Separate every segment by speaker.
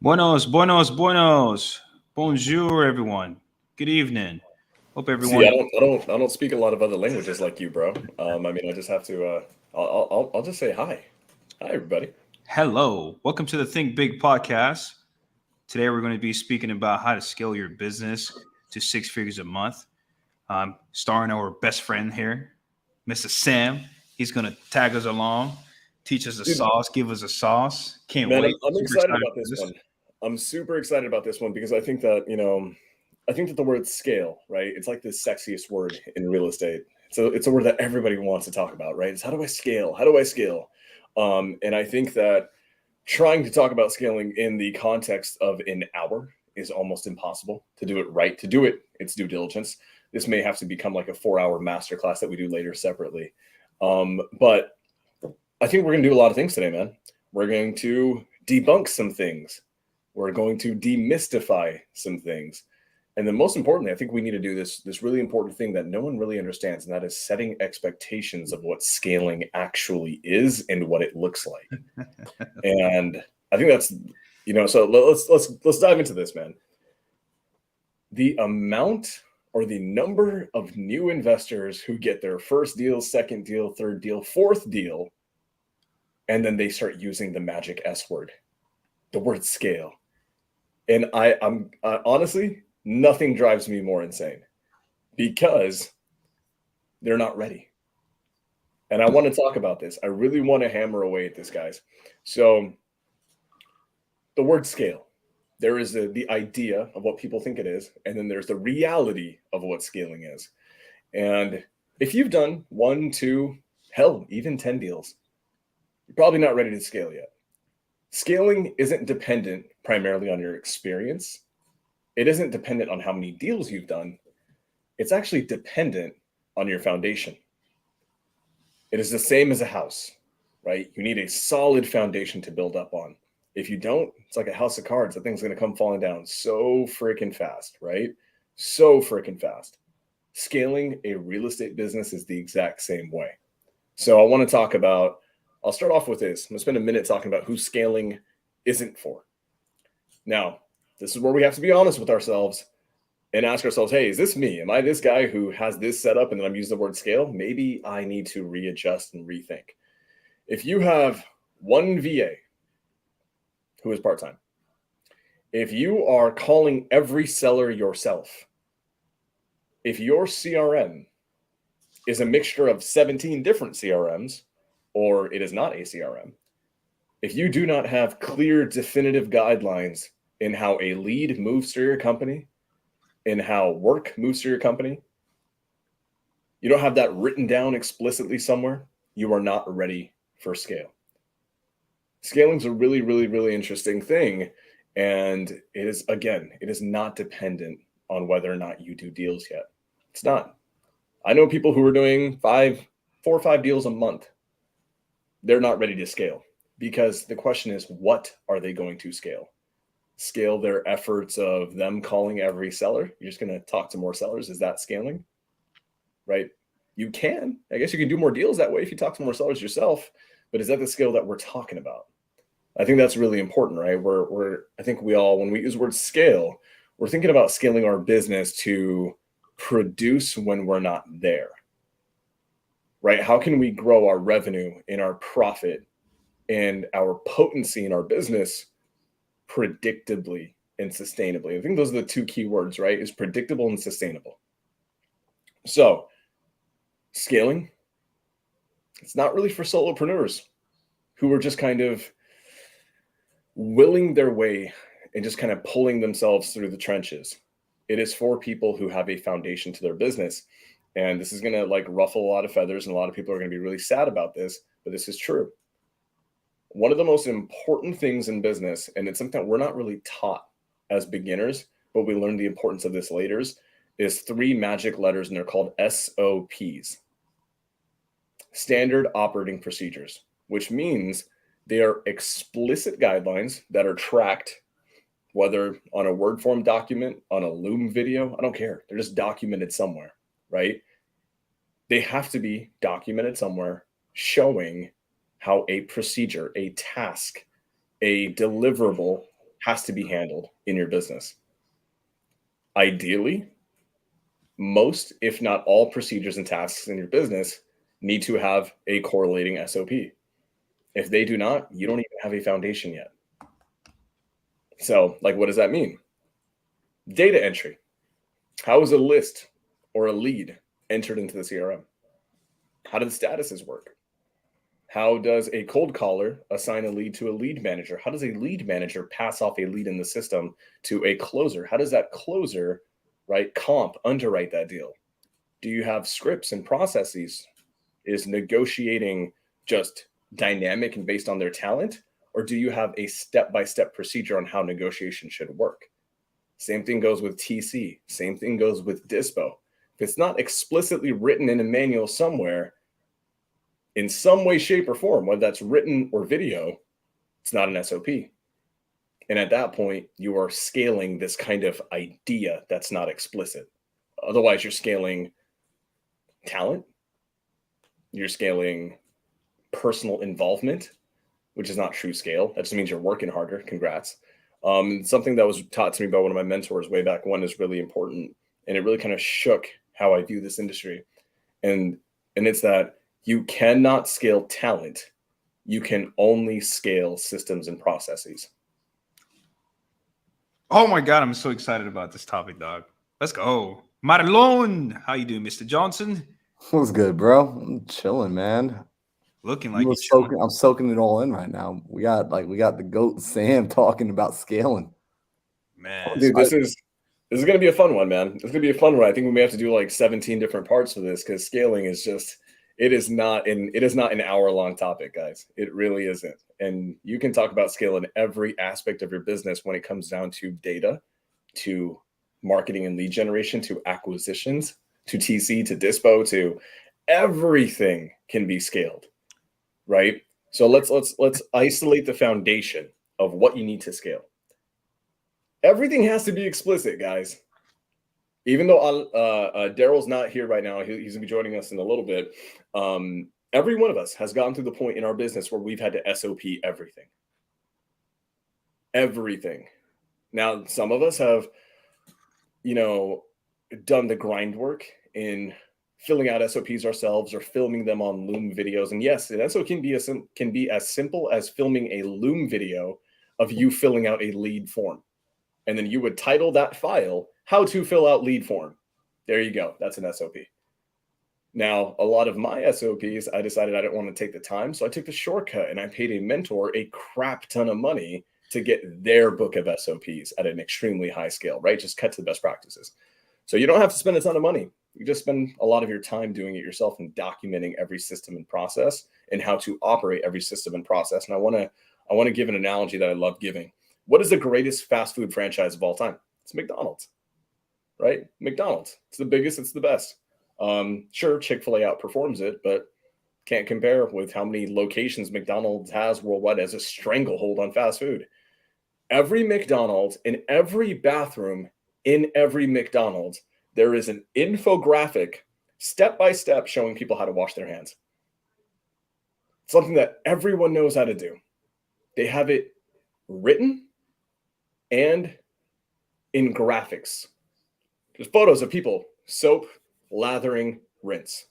Speaker 1: Buenos, buenos, buenos. Bonjour, everyone. Good evening. Hope
Speaker 2: See,
Speaker 1: everyone.
Speaker 2: I don't speak a lot of other languages like you, bro. I mean, I just have to. I'll just say hi. Hi, everybody.
Speaker 1: Hello. Welcome to the Think Big podcast. Today, we're going to be speaking about how to scale your business to six figures a month. Starring our best friend here, Mr. Sam. He's going to tag us along, teach us the
Speaker 2: Dude,
Speaker 1: sauce, give us a sauce. Can't
Speaker 2: man,
Speaker 1: wait.
Speaker 2: I'm
Speaker 1: Super
Speaker 2: excited
Speaker 1: excited
Speaker 2: about
Speaker 1: for
Speaker 2: this
Speaker 1: this.
Speaker 2: one. I'm super excited about this one because I think that the word scale, right? It's like the sexiest word in real estate. So it's a word that everybody wants to talk about, right? It's how do I scale? How do I scale? And I think that trying to talk about scaling in the context of an hour is almost impossible. To do it right, to do it, it's due diligence. This may have to become like a 4-hour masterclass that we do later separately. But I think we're going to do a lot of things today, man. We're going to debunk some things. We're going to demystify some things. And then most importantly, I think we need to do this really important thing that no one really understands, and that is setting expectations of what scaling actually is and what it looks like. And I think that's so let's dive into this, man. The amount or the number of new investors who get their first deal, second deal, third deal, fourth deal, and then they start using the magic S word, the word scale. And I'm honestly, nothing drives me more insane because they're not ready. And I want to talk about this. I really want to hammer away at this, guys. So the word scale, there is the idea of what people think it is, and then there's the reality of what scaling is. And if you've done 1, 2, hell, even 10 deals, you're probably not ready to scale yet. Scaling isn't dependent primarily on your experience. It isn't dependent on how many deals you've done. It's actually dependent on your foundation. It is the same as a house, right? You need a solid foundation to build up on. If you don't, it's like a house of cards. The thing's going to come falling down so freaking fast, right? So freaking fast. Scaling a real estate business is the exact same way. So I want to talk about, I'll start off with this. I'm going to spend a minute talking about who scaling isn't for. Now, this is where we have to be honest with ourselves and ask ourselves, hey, is this me? Am I this guy who has this set up and then I'm using the word scale? Maybe I need to readjust and rethink. If you have one VA who is part-time, if you are calling every seller yourself, if your CRM is a mixture of 17 different CRMs, or it is not a CRM, if you do not have clear, definitive guidelines in how a lead moves through your company, in how work moves through your company, you don't have that written down explicitly somewhere, you are not ready for scale. Scaling is a really, really, really interesting thing. And it is not dependent on whether or not you do deals yet. It's not. I know people who are doing 4 or 5 deals a month. They're not ready to scale because the question is, what are they going to scale? Scale their efforts of them calling every seller? You're just going to talk to more sellers. Is that scaling? Right? You can. I guess you can do more deals that way if you talk to more sellers yourself. But is that the scale that we're talking about? I think that's really important, right? I think we all, when we use the word scale, we're thinking about scaling our business to produce when we're not there, right? How can we grow our revenue and our profit and our potency in our business predictably and sustainably? I think those are the 2 key words, right? Is predictable and sustainable. So scaling, it's not really for solopreneurs who are just kind of willing their way and just kind of pulling themselves through the trenches. It is for people who have a foundation to their business. And this is going to like ruffle a lot of feathers, and a lot of people are going to be really sad about this, but this is true. One of the most important things in business, and it's something that we're not really taught as beginners, but we learn the importance of this later, is 3 magic letters, and they're called SOPs. Standard Operating Procedures, which means they are explicit guidelines that are tracked, whether on a Word form document, on a Loom video, I don't care. They're just documented somewhere, right? They have to be documented somewhere, showing how a procedure, a task, a deliverable has to be handled in your business. Ideally, most, if not all, procedures and tasks in your business need to have a correlating SOP. If they do not, you don't even have a foundation yet. So, like, what does that mean? Data entry. How is a list or a lead entered into the CRM? How do the statuses work? How does a cold caller assign a lead to a lead manager? How does a lead manager pass off a lead in the system to a closer? How does that closer, right, underwrite that deal? Do you have scripts and processes? Is negotiating just dynamic and based on their talent? Or do you have a step-by-step procedure on how negotiation should work? Same thing goes with TC. Same thing goes with Dispo. If it's not explicitly written in a manual somewhere, in some way, shape, or form, whether that's written or video, it's not an SOP. And at that point, you are scaling this kind of idea that's not explicit. Otherwise, you're scaling talent. You're scaling personal involvement, which is not true scale. That just means you're working harder. Congrats. Something that was taught to me by one of my mentors way back when is really important. And it really kind of shook how I view this industry. And it's that you cannot scale talent. You can only scale systems and processes.
Speaker 1: Oh my God, I'm so excited about this topic, dog. Let's go. Marlon, how you doing, Mr. Johnson?
Speaker 3: What's good, bro? I'm chilling, man.
Speaker 1: Looking like you're
Speaker 3: I'm soaking it all in right now. We got the GOAT Sam talking about scaling.
Speaker 1: man.
Speaker 2: Dude, this is gonna be a fun one, man. It's gonna be a fun one. I think we may have to do like 17 different parts for this because scaling is just it is not an hour-long topic, guys. It really isn't. And you can talk about scale in every aspect of your business when it comes down to data, to marketing and lead generation, to acquisitions, to TC, to Dispo, to everything can be scaled, right? So let's isolate the foundation of what you need to scale. Everything has to be explicit, guys. Even though Daryl's not here right now, he's gonna be joining us in a little bit. Every one of us has gotten to the point in our business where we've had to SOP everything. Everything. Now, some of us have, done the grind work in filling out SOPs ourselves or filming them on Loom videos. And yes, an SOP can be as simple as filming a Loom video of you filling out a lead form. And then you would title that file, how to fill out lead form. There you go. That's an SOP. Now, a lot of my SOPs, I decided I didn't want to take the time. So I took the shortcut and I paid a mentor a crap ton of money to get their book of SOPs at an extremely high scale, right? Just cut to the best practices. So you don't have to spend a ton of money. You just spend a lot of your time doing it yourself and documenting every system and process and how to operate every system and process. And I want to give an analogy that I love giving. What is the greatest fast food franchise of all time? It's McDonald's, right? McDonald's. It's the biggest. It's the best. Sure, Chick-fil-A outperforms it, but can't compare with how many locations McDonald's has worldwide as a stranglehold on fast food. Every McDonald's, in every bathroom, in every McDonald's, there is an infographic step-by-step showing people how to wash their hands. Something that everyone knows how to do. They have it written and in graphics. There's photos of people, soap, lathering, rinse.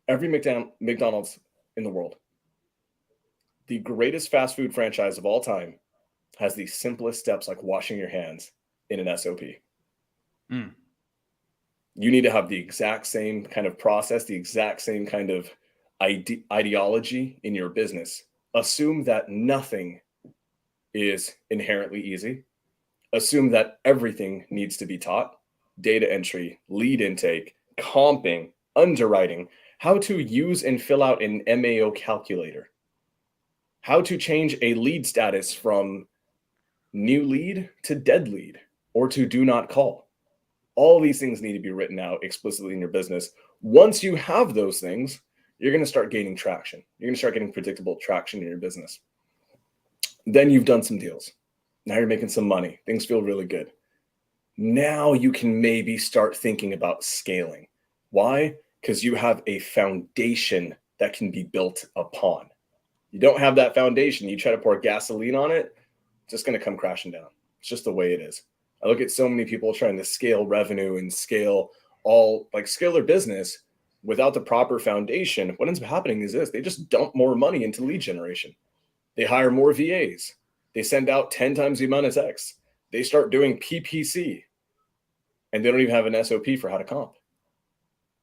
Speaker 2: Every McDonald's in the world. The greatest fast food franchise of all time has the simplest steps like washing your hands in an SOP.
Speaker 1: Mm.
Speaker 2: You need to have the exact same kind of process, the exact same kind of ideology in your business. Assume that nothing is inherently easy. Assume that everything needs to be taught. Data entry, lead intake, comping, underwriting, how to use and fill out an MAO calculator, how to change a lead status from new lead to dead lead or to do not call. All these things need to be written out explicitly in your business. Once you have those things, you're going to start gaining traction. You're going to start getting predictable traction in your business. Then you've done some deals. Now you're making some money. Things feel really good. Now you can maybe start thinking about scaling. Why? Because you have a foundation that can be built upon. You don't have that foundation. You try to pour gasoline on it, it's just going to come crashing down. It's just the way it is. I look at so many people trying to scale revenue and scale their business without the proper foundation. What ends up happening is this: they just dump more money into lead generation. They hire more VAs. They send out 10 times the amount of texts. They start doing PPC, and they don't even have an SOP for how to comp.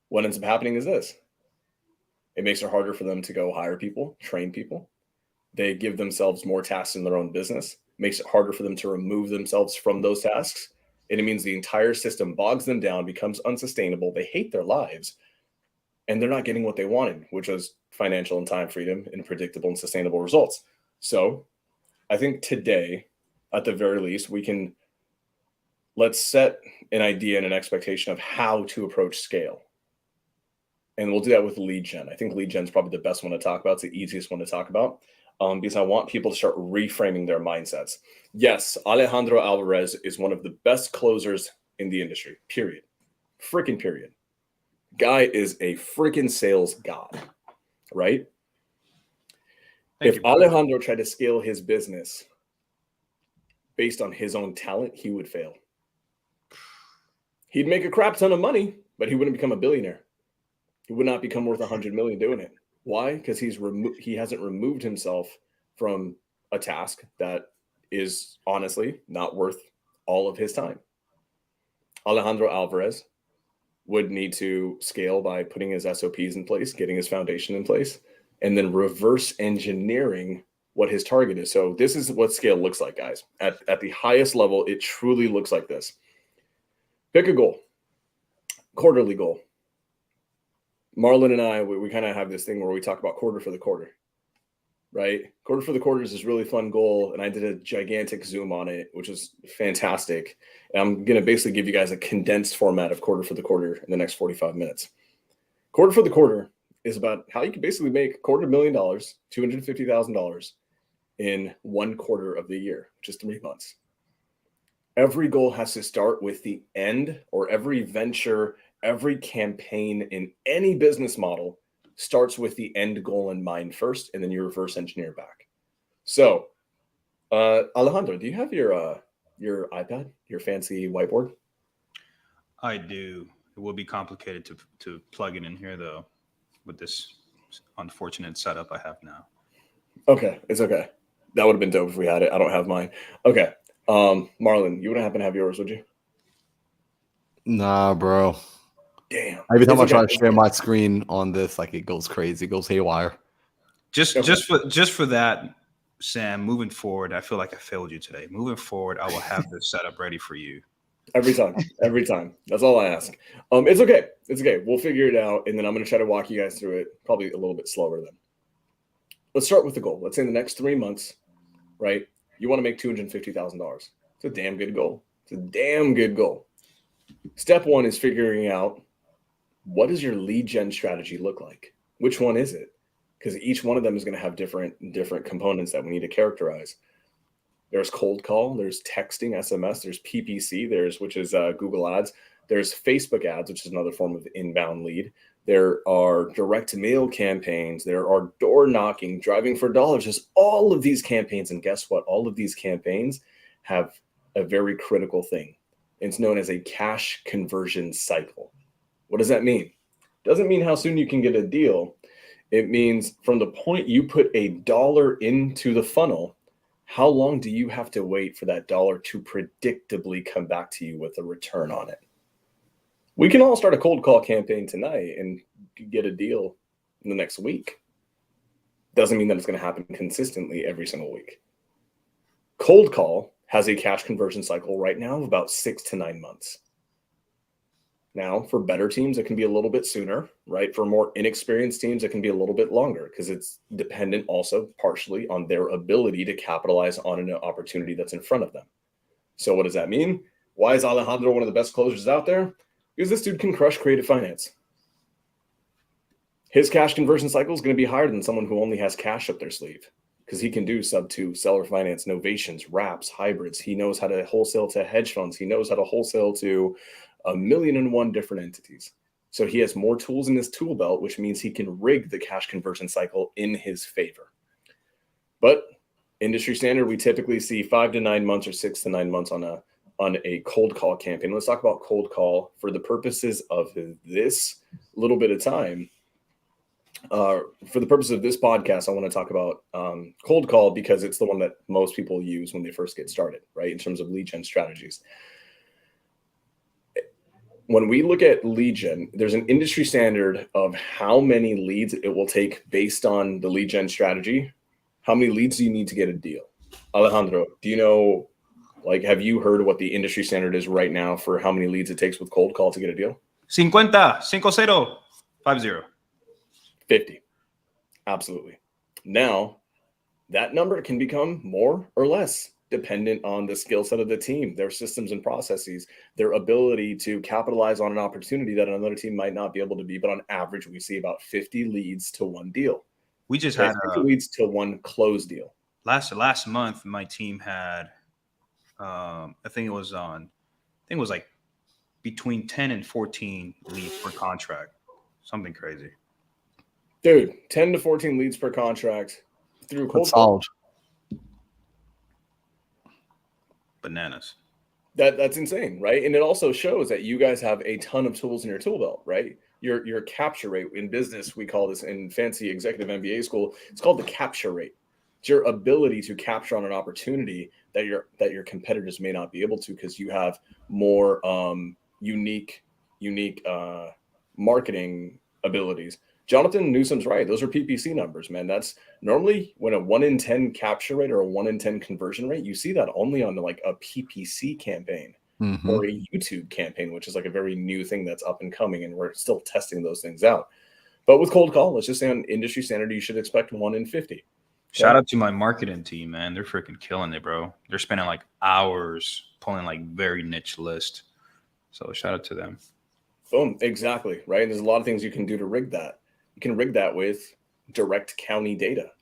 Speaker 2: What ends up happening is this: it makes it harder for them to go hire people, train people. They give themselves more tasks in their own business, makes it harder for them to remove themselves from those tasks. And it means the entire system bogs them down, becomes unsustainable. They hate their lives, and they're not getting what they wanted, which was financial and time freedom and predictable and sustainable results. So I think today, at the very least, let's set an idea and an expectation of how to approach scale. And we'll do that with lead gen. I think lead gen is probably the best one to talk about. It's the easiest one to talk about, because I want people to start reframing their mindsets. Yes, Alejandro Alvarez is one of the best closers in the industry, period. Freaking period. Guy is a freaking sales god, right? If Alejandro tried to scale his business based on his own talent, he would fail. He'd make a crap ton of money, but he wouldn't become a billionaire. He would not become worth 100 million doing it. Why? Because he hasn't removed himself from a task that is honestly not worth all of his time. Alejandro Alvarez would need to scale by putting his SOPs in place, getting his foundation in place, and then reverse engineering what his target is. So this is what scale looks like, guys. At the highest level, it truly looks like this. Pick a goal, quarterly goal. Marlon and I, we kind of have this thing where we talk about quarter for the quarter, right? Quarter for the quarter is this really fun goal, and I did a gigantic Zoom on it, which is fantastic. And I'm going to basically give you guys a condensed format of quarter for the quarter in the next 45 minutes. Quarter for the quarter is about how you can basically make $250,000, $250,000 in 1 quarter of the year, which is 3 months. Every goal has to start with the end, or every venture, every campaign in any business model starts with the end goal in mind first, and then you reverse engineer back. So, Alejandro, do you have your iPad, your fancy whiteboard?
Speaker 1: I do. It will be complicated to plug it in here, though, with this unfortunate setup I have now.
Speaker 2: Okay, it's okay. That would have been dope if we had it. I don't have mine. Okay, Marlon, you wouldn't happen to have yours, would you?
Speaker 3: Nah, bro.
Speaker 2: Damn.
Speaker 3: Every time I
Speaker 2: It's
Speaker 3: try
Speaker 2: okay.
Speaker 3: to share my screen on this, like, it goes crazy, it goes haywire.
Speaker 1: Just
Speaker 2: Okay.
Speaker 1: for that, Sam, moving forward, I feel like I failed you today. Moving forward, I will have this setup ready for you.
Speaker 2: Every time. That's all I ask. It's okay. It's okay. We'll figure it out, and then I'm going to try to walk you guys through it, probably a little bit slower then. Let's start with the goal. Let's say in the next 3 months, right, you want to make $250,000. It's a damn good goal. It's a damn good goal. Step one is figuring out, what does your lead gen strategy look like? Which one is it? Because each one of them is going to have different components that we need to characterize. There's cold call, there's texting, SMS, there's PPC, which is Google Ads. There's Facebook ads, which is another form of inbound lead. There are direct mail campaigns. There are door knocking, driving for dollars. There's all of these campaigns. And guess what? All of these campaigns have a very critical thing. It's known as a cash conversion cycle. What does that mean? It doesn't mean how soon you can get a deal. It means from the point you put $1 into the funnel, how long do you have to wait for that dollar to predictably come back to you with a return on it? We can all start a cold call campaign tonight and get a deal in the next week. Doesn't mean that it's going to happen consistently every single week. Cold call has a cash conversion cycle right now of about 6 to 9 months. Now, for better teams, it can be a little bit sooner, right? For more inexperienced teams, it can be a little bit longer because it's dependent also partially on their ability to capitalize on an opportunity that's in front of them. So what does that mean? Why is Alejandro one of the best closers out there? Because this dude can crush creative finance. His cash conversion cycle is going to be higher than someone who only has cash up their sleeve, because he can do sub-2, seller finance, novations, wraps, hybrids. He knows how to wholesale to hedge funds. He knows how to wholesale to 1,000,001 different entities. So he has more tools in his tool belt, which means he can rig the cash conversion cycle in his favor. But Industry standard, we typically see 5 to 9 months or 6 to 9 months on a cold call campaign. Let's talk about cold call for the purposes of this little bit of time. For the purpose of this podcast, I want to talk about cold call because it's the one that most people use when they first get started, right? In terms of lead gen strategies. When we look at lead gen, there's an industry standard of how many leads it will take based on the lead gen strategy. How many leads do you need to get a deal? Alejandro, do you know, like, have you heard what the industry standard is right now for how many leads it takes with cold call to get a deal?
Speaker 1: 50, 50.
Speaker 2: 50. Absolutely. Now, that number can become more or less dependent on the skill set of the team, their systems and processes, their ability to capitalize on an opportunity that another team might not be able to be. But on average, we see about 50 leads to one deal.
Speaker 1: We just had
Speaker 2: 50 leads to one closed deal.
Speaker 1: Last month. My team had, I think it was like between 10 and 14 leads per contract, something crazy.
Speaker 2: Dude, 10 to 14 leads per contract through cold
Speaker 3: That's
Speaker 2: call.
Speaker 3: solid.
Speaker 1: Bananas.
Speaker 2: That's insane, right? And it also shows that you guys have a ton of tools in your tool belt, right? Your capture rate in business, we call this in fancy executive MBA school, it's called the capture rate. It's your ability to capture on an opportunity that your competitors may not be able to because you have more unique marketing abilities. Jonathan Newsom's right. Those are PPC numbers, man. That's normally when a 1 in 10 capture rate or a 1 in 10 conversion rate, you see that only on like a PPC campaign or a YouTube campaign, which is like a very new thing that's up and coming. And we're still testing those things out. But with cold call, let's just say on industry standard, you should expect 1 in 50.
Speaker 1: Shout out to my marketing team, man. They're freaking killing it, bro. They're spending like hours pulling like very niche list. So shout out to them.
Speaker 2: Boom. Exactly. Right. And there's a lot of things you can do to rig that. You can rig that with direct county data.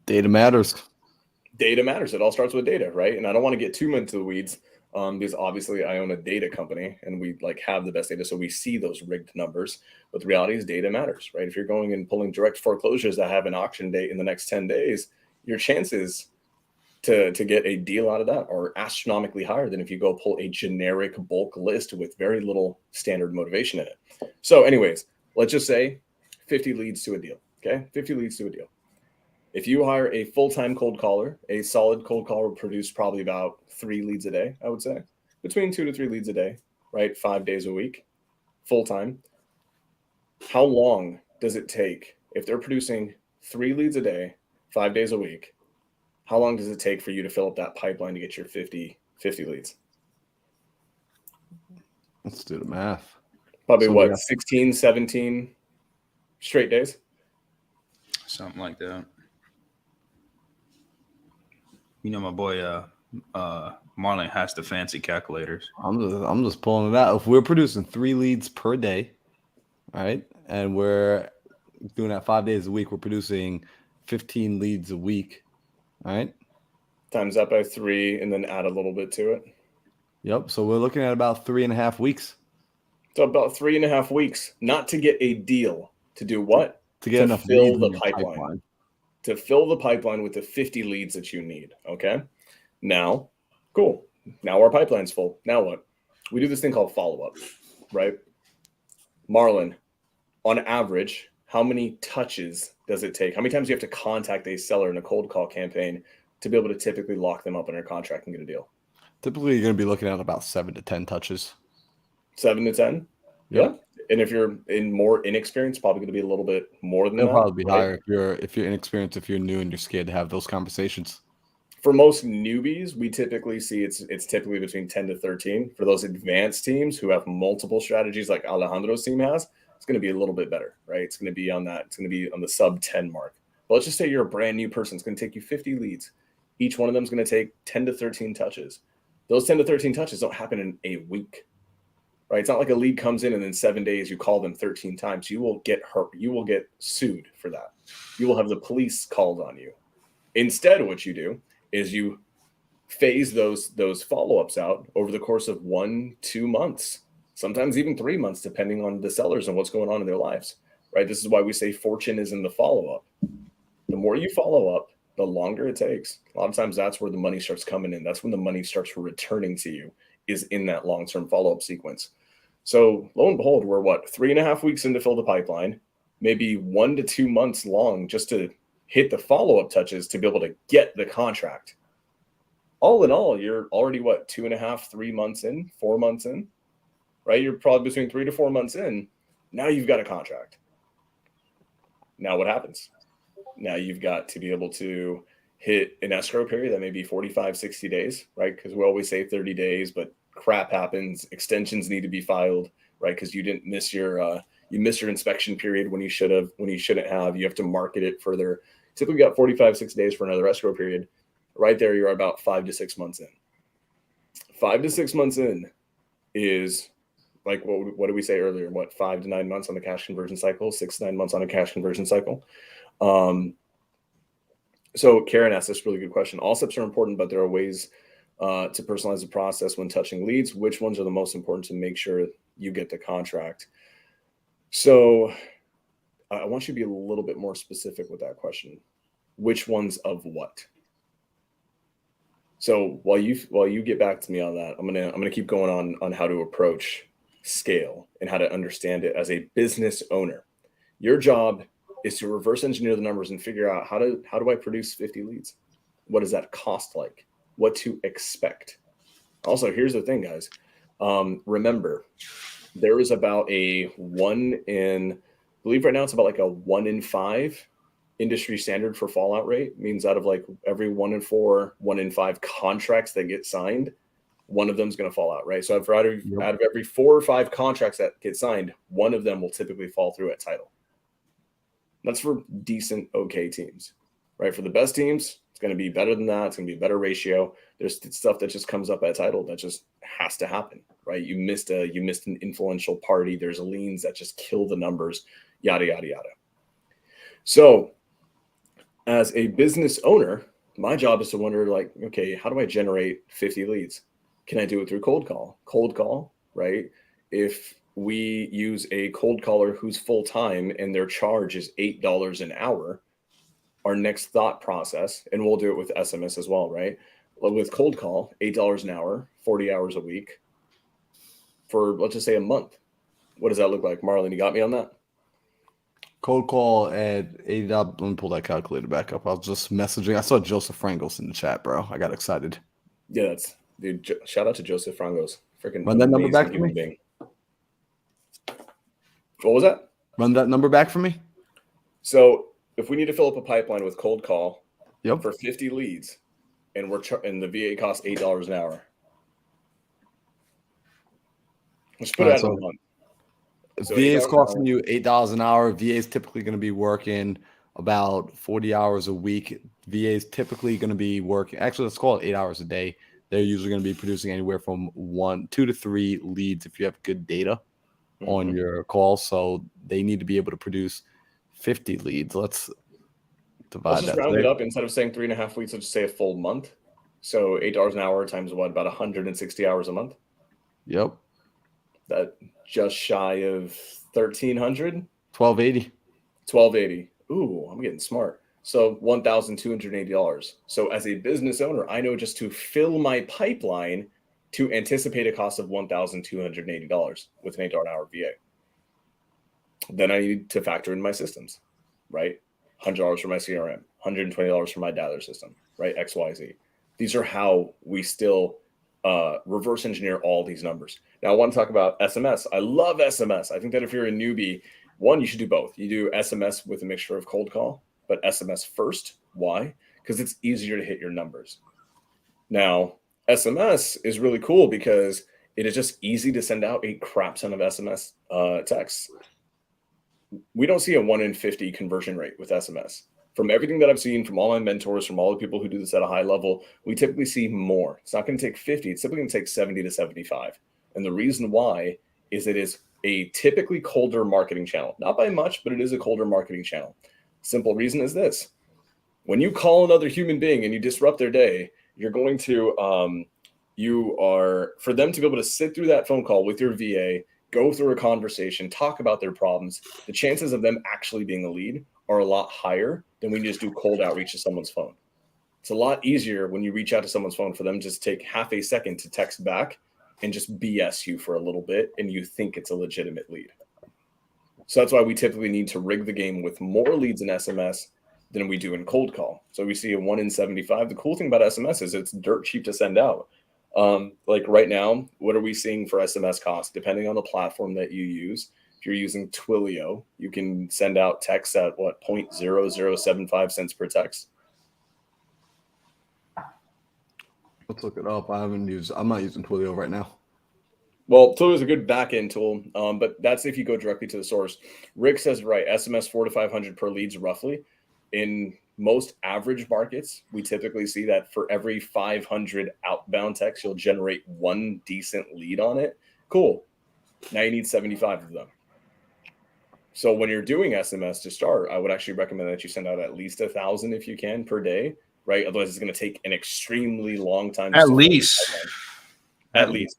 Speaker 3: Data matters.
Speaker 2: Data matters. It all starts with data, right? And I don't want to get too into the weeds because obviously I own a data company and we like have the best data. So we see those rigged numbers. But the reality is data matters, right? If you're going and pulling direct foreclosures that have an auction date in the next 10 days, your chances to get a deal out of that are astronomically higher than if you go pull a generic bulk list with very little standard motivation in it. So anyways, let's just say 50 leads to a deal, okay? 50 leads to a deal. If you hire a full-time cold caller, a solid cold caller will produce probably about 3 leads a day, I would say. Between 2 to 3 leads a day, right? 5 days a week, full-time. How long does it take if they're producing 3 leads a day, 5 days a week? How long does it take for you to fill up that pipeline to get your 50 leads?
Speaker 3: Let's do the math.
Speaker 2: Probably
Speaker 3: So
Speaker 2: what,
Speaker 3: yeah.
Speaker 2: 16, 17 straight days?
Speaker 1: Something like that. You know, my boy Marlon has the fancy calculators.
Speaker 3: I'm just pulling it out. If we're producing 3 leads per day, right, and we're doing that 5 days a week, we're producing 15 leads a week, right?
Speaker 2: Times that by 3 and then add a little bit to it.
Speaker 3: Yep. So we're looking at about 3.5 weeks.
Speaker 2: So about 3.5 weeks, not to get a deal, to do what?
Speaker 3: To get
Speaker 2: To
Speaker 3: enough
Speaker 2: fill
Speaker 3: leads
Speaker 2: the
Speaker 3: in your
Speaker 2: pipeline. To fill the pipeline with the 50 leads that you need. Okay. Now, cool. Now our pipeline's full. Now what? We do this thing called follow-up, right? Marlon, on average, how many touches does it take? How many times do you have to contact a seller in a cold call campaign to be able to typically lock them up under contract and get a deal?
Speaker 3: Typically, you're going to be looking at about 7 to 10 touches.
Speaker 2: 7 to 10?
Speaker 3: Yep.
Speaker 2: Yeah. And if you're in more inexperienced, probably going to be a little bit more than
Speaker 3: It'll
Speaker 2: that.
Speaker 3: probably be
Speaker 2: right?
Speaker 3: higher if you're inexperienced, if you're new and you're scared to have those conversations.
Speaker 2: For most newbies, we typically see it's typically between 10 to 13. For those advanced teams who have multiple strategies like Alejandro's team has, it's going to be a little bit better, right? It's going to be on that. It's going to be on the sub 10 mark. But let's just say you're a brand new person. It's going to take you 50 leads. Each one of them is going to take 10 to 13 touches. Those 10 to 13 touches don't happen in a week, right? It's not like a lead comes in and in 7 days you call them 13 times. You will get hurt. You will get sued for that. You will have the police called on you. Instead, what you do is you phase those follow-ups out over the course of 1-2 months, sometimes even 3 months, depending on the sellers and what's going on in their lives, right? This is why we say fortune is in the follow-up. The more you follow up, the longer it takes. A lot of times that's where the money starts coming in. That's when the money starts returning to you, is in that long-term follow-up sequence. So lo and behold, we're 3.5 weeks in to fill the pipeline, maybe 1 to 2 months long just to hit the follow-up touches to be able to get the contract. All in all, you're already 2.5, 3 months in, 4 months in, right? You're probably between 3 to 4 months in. Now you've got a contract. Now what happens? Now you've got to be able to hit an escrow period that may be 45, 60 days, right? Because we always say 30 days, but crap happens. Extensions need to be filed, right? Because you didn't miss your inspection period when you shouldn't have. You have to market it further. Typically got 45, 6 days for another escrow period. Right there, you're about 5 to 6 months in. 5 to 6 months in is like, what did we say earlier? 5 to 9 months on the cash conversion cycle, 6 to 9 months on a cash conversion cycle. So Karen asked this really good question. All steps are important, but there are ways to personalize the process when touching leads. Which ones are the most important to make sure you get the contract? So I want you to be a little bit more specific with that question. Which ones of what? So while you get back to me on that, I'm gonna keep going on how to approach scale and how to understand it as a business owner. Your job is to reverse engineer the numbers and figure out how do I produce 50 leads? What does that cost like? What to expect? Also, here's the thing, guys. Remember, there is about I believe right now it's about like a 1 in 5 industry standard for fallout rate. Means out of like every 1 in 4, 1 in 5 contracts that get signed, one of them is going to fall out, right? So out of every 4 or 5 contracts that get signed, one of them will typically fall through at title. That's for decent, okay teams, right? For the best teams, it's going to be better than that. It's going to be a better ratio. There's stuff that just comes up at title that just has to happen, right? You missed an influential party. There's liens that just kill the numbers, yada, yada, yada. So as a business owner, my job is to wonder, like, okay, how do I generate 50 leads? Can I do it through cold call? Cold call, right? If we use a cold caller who's full-time and their charge is $8 an hour, our next thought process, and we'll do it with SMS as well, right? With cold call, $8 an hour, 40 hours a week for, let's just say, a month. What does that look like? Marlon, you got me on that?
Speaker 3: Cold call at $80. Let me pull that calculator back up. I was just messaging. I saw Joseph Frangos in the chat, bro. I got excited.
Speaker 2: Yeah, shout out to Joseph Frangos. Freaking
Speaker 3: run that number back for me.
Speaker 2: Being. What was that?
Speaker 3: Run that number back for me.
Speaker 2: So if we need to fill up a pipeline with cold call
Speaker 3: for
Speaker 2: 50 leads, and and the VA costs $8 an hour, let's put it on a month.
Speaker 3: So VA is costing you $8 an hour. VA is typically going to be working about 40 hours a week. VA is typically going to be working. Actually, let's call it 8 hours a day. They're usually going to be producing anywhere from 2 to 3 leads if you have good data on your call. So they need to be able to produce 50 leads. Let's divide that.
Speaker 2: Round it up. Instead of saying 3.5 weeks, let's just say a full month. So $8 an hour times what? About 160 hours a month.
Speaker 3: Yep.
Speaker 2: That just shy of 1,300.
Speaker 3: 1,280.
Speaker 2: 1,280. Ooh, I'm getting smart. So $1,280. So as a business owner, I know just to fill my pipeline to anticipate a cost of $1,280 with an $8 an hour VA. Then I need to factor in my systems, right? $100 for my CRM, $120 for my dialer system, right? XYZ. These are how we still reverse engineer all these numbers. Now I want to talk about SMS. I love SMS. I think that if you're a newbie, one, you should do both. You do SMS with a mixture of cold call, but SMS first. Why? Because it's easier to hit your numbers. Now, SMS is really cool because it is just easy to send out a crap ton of SMS texts. We don't see a 1 in 50 conversion rate with SMS. From everything that I've seen from all my mentors, from all the people who do this at a high level, we typically see more. It's not going to take 50. It's typically going to take 70 to 75. And the reason why is it is a typically colder marketing channel. Not by much, but it is a colder marketing channel. Simple reason is this. When you call another human being and you disrupt their day, you're going to, for them to be able to sit through that phone call with your VA, go through a conversation, talk about their problems, the chances of them actually being a lead are a lot higher than when you just do cold outreach to someone's phone. It's a lot easier when you reach out to someone's phone for them just take half a second to text back and just BS you for a little bit, and you think it's a legitimate lead. So that's why we typically need to rig the game with more leads in SMS than we do in cold call. So we see a 1 in 75. The cool thing about SMS is it's dirt cheap to send out. Like right now, what are we seeing for SMS cost? Depending on the platform that you use, if you're using Twilio, you can send out texts at what, 0.0075 cents per text.
Speaker 3: Let's look it up. I'm not using Twilio right now.
Speaker 2: Well, Twilio is a good back-end tool, but that's if you go directly to the source. Rick says, right, SMS 400 to 500 per leads roughly. In most average markets, we typically see that for every 500 outbound texts, you'll generate one decent lead on it. Cool. Now you need 75 of them. So when you're doing SMS to start, I would actually recommend that you send out at least 1,000 if you can per day, right? Otherwise, it's going to take an extremely long time.
Speaker 1: At least.
Speaker 2: At least.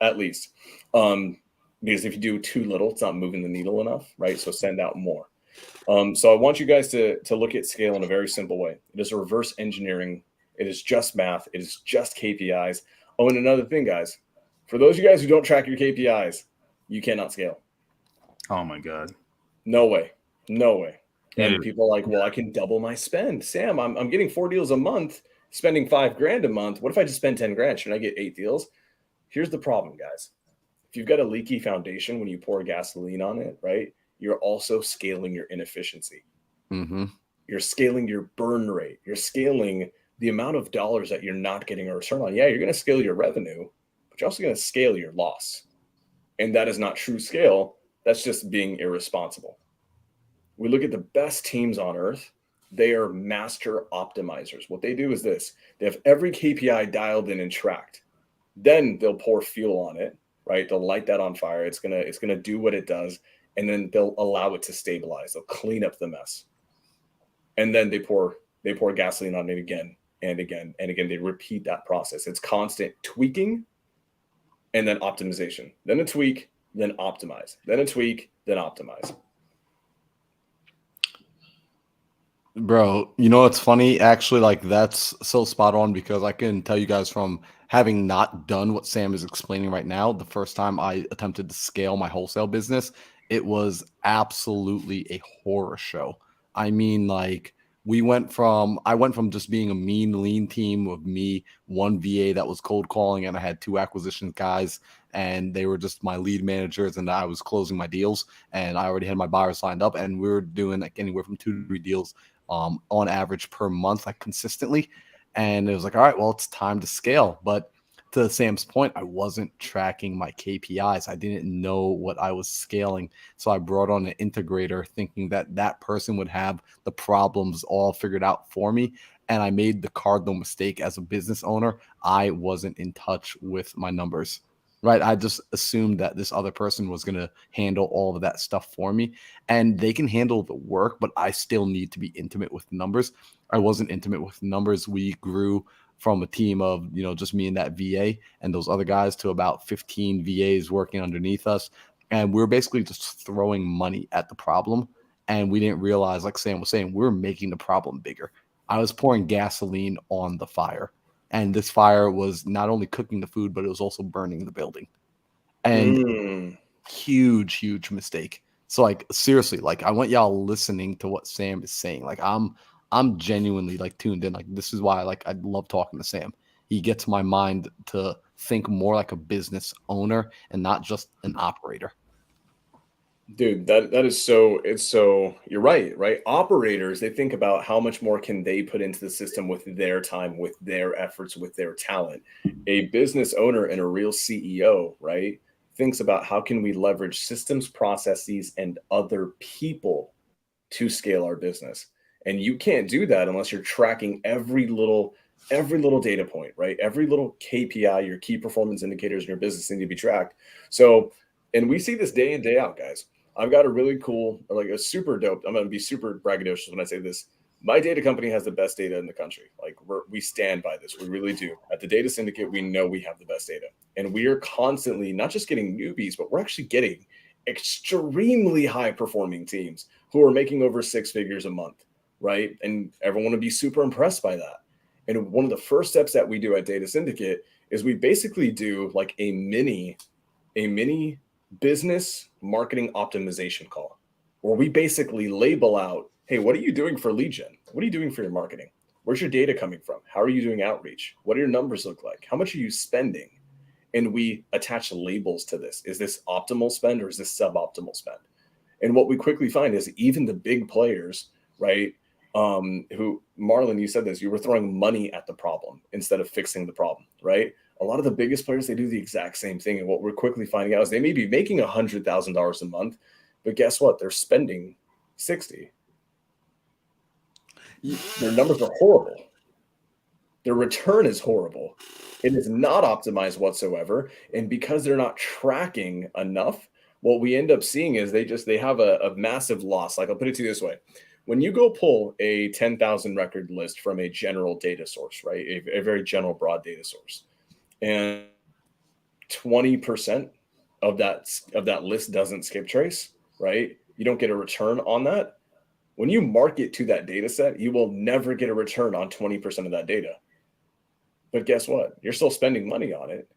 Speaker 2: Because if you do too little, it's not moving the needle enough, right? So send out more. So I want you guys to look at scale in a very simple way. It is a reverse engineering. It is just math. It is just KPIs. Oh, and another thing, guys, for those of you guys who don't track your KPIs, you cannot scale.
Speaker 1: Oh my God.
Speaker 2: No way. No way. And
Speaker 1: Dude.
Speaker 2: people are like, well, I can double my spend. Sam, I'm getting 4 deals a month, spending $5,000 a month. What if I just spend 10 grand? Should I get 8 deals? Here's the problem, guys. If you've got a leaky foundation when you pour gasoline on it, right, you're also scaling your inefficiency.
Speaker 3: Mm-hmm.
Speaker 2: You're scaling your burn rate. You're scaling the amount of dollars that you're not getting a return on. Yeah, you're going to scale your revenue, but you're also going to scale your loss. And that is not true scale. That's just being irresponsible. We look at the best teams on earth. They are master optimizers. What they do is this. They have every KPI dialed in and tracked. Then they'll pour fuel on it, right? They'll light that on fire. It's gonna do what it does, and then they'll allow it to stabilize. They'll clean up the mess, and then they pour gasoline on it again and again and again. They repeat that process. It's constant tweaking, and then optimization. Then a tweak, then optimize. Then a tweak, then optimize.
Speaker 3: Bro, you know what's funny? Actually, like that's so spot on because I can tell you guys from having not done what Sam is explaining right now, the first time I attempted to scale my wholesale business, it was absolutely a horror show. I mean, like I went from just being a mean, lean team of me, one VA that was cold calling, and I had 2 acquisition guys, and they were just my lead managers, and I was closing my deals, and I already had my buyers lined up, and we were doing like anywhere from 2 to 3 deals on average per month, like consistently. And it was like, all right, well, it's time to scale. But to Sam's point, I wasn't tracking my KPIs. I didn't know what I was scaling. So I brought on an integrator thinking that that person would have the problems all figured out for me. And I made the cardinal mistake as a business owner. I wasn't in touch with my numbers, right? I just assumed that this other person was going to handle all of that stuff for me, and they can handle the work, but I still need to be intimate with numbers. I wasn't intimate with numbers. We grew from a team of, just me and that VA and those other guys to about 15 VAs working underneath us. And we were basically just throwing money at the problem. And we didn't realize, like Sam was saying, we were making the problem bigger. I was pouring gasoline on the fire. And this fire was not only cooking the food, but it was also burning the building. And huge, huge mistake. So like, seriously, like I want y'all listening to what Sam is saying. Like I'm genuinely like tuned in. Like this is why I love talking to Sam. He gets my mind to think more like a business owner and not just an operator.
Speaker 2: Dude, that is so, you're right? Operators, they think about how much more can they put into the system with their time, with their efforts, with their talent. A business owner and a real CEO, right, thinks about how can we leverage systems, processes, and other people to scale our business. And you can't do that unless you're tracking every little data point, right? Every little KPI, your key performance indicators in your business need to be tracked. So, and we see this day in, day out, guys. I've got a really cool, like a super dope, I'm going to be super braggadocious when I say this. My data company has the best data in the country. Like we stand by this. We really do. At the Data Syndicate, we know we have the best data. And we are constantly not just getting newbies, but we're actually getting extremely high performing teams who are making over 6 figures a month, right? And everyone would be super impressed by that. And one of the first steps that we do at Data Syndicate is we basically do like a mini business marketing optimization call, where we basically label out, hey, what are you doing for lead gen? What are you doing for your marketing? Where's your data coming from? How are you doing outreach? What do your numbers look like? How much are you spending? And we attach labels to this. Is this optimal spend or is this suboptimal spend? And what we quickly find is even the big players, right? Who, Marlon, you said this, you were throwing money at the problem instead of fixing the problem, right? A lot of the biggest players, they do the exact same thing. And what we're quickly finding out is they may be making $100,000 a month, but guess what? They're spending 60. Their numbers are horrible. Their return is horrible. It is not optimized whatsoever. And because they're not tracking enough, what we end up seeing is they have a massive loss. Like, I'll put it to you this way. When you go pull a 10,000 record list from a general data source, right? A very general broad data source, and 20% of that list doesn't skip trace, right? You don't get a return on that. When you market to that data set, you will never get a return on 20% of that data. But guess what? You're still spending money on it.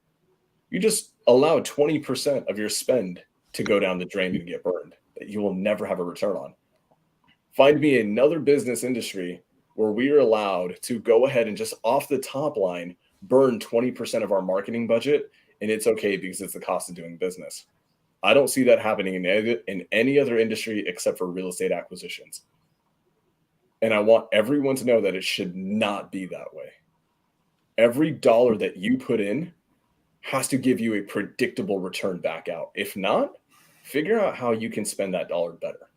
Speaker 2: You just allow 20% of your spend to go down the drain and get burned that you will never have a return on. Find me another business industry where we are allowed to go ahead and just off the top line burn 20% of our marketing budget, and it's okay because it's the cost of doing business. I don't see that happening in any other industry except for real estate acquisitions. And I want everyone to know that it should not be that way. Every dollar that you put in has to give you a predictable return back out. If not, figure out how you can spend that dollar better.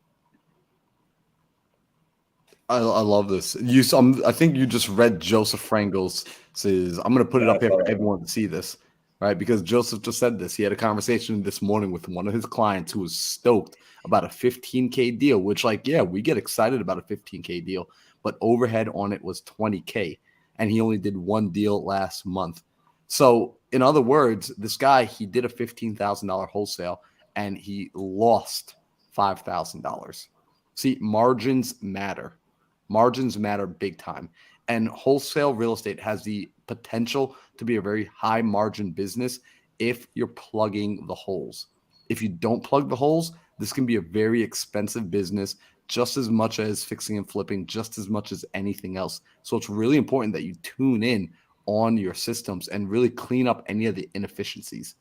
Speaker 3: I love this. I think you just read Joseph Frangel's. I'm going to put it up here for everyone to see this, right? Because Joseph just said this. He had a conversation this morning with one of his clients who was stoked about a $15K deal, which, like, yeah, we get excited about a $15K deal, but overhead on it was $20K, and he only did one deal last month. So, in other words, this guy, he did a $15,000 wholesale, and he lost $5,000. See, margins matter. Margins matter big time. And wholesale real estate has the potential to be a very high margin business if you're plugging the holes. If you don't plug the holes, this can be a very expensive business, just as much as fixing and flipping, just as much as anything else. So it's really important that you tune in on your systems and really clean up any of the inefficiencies.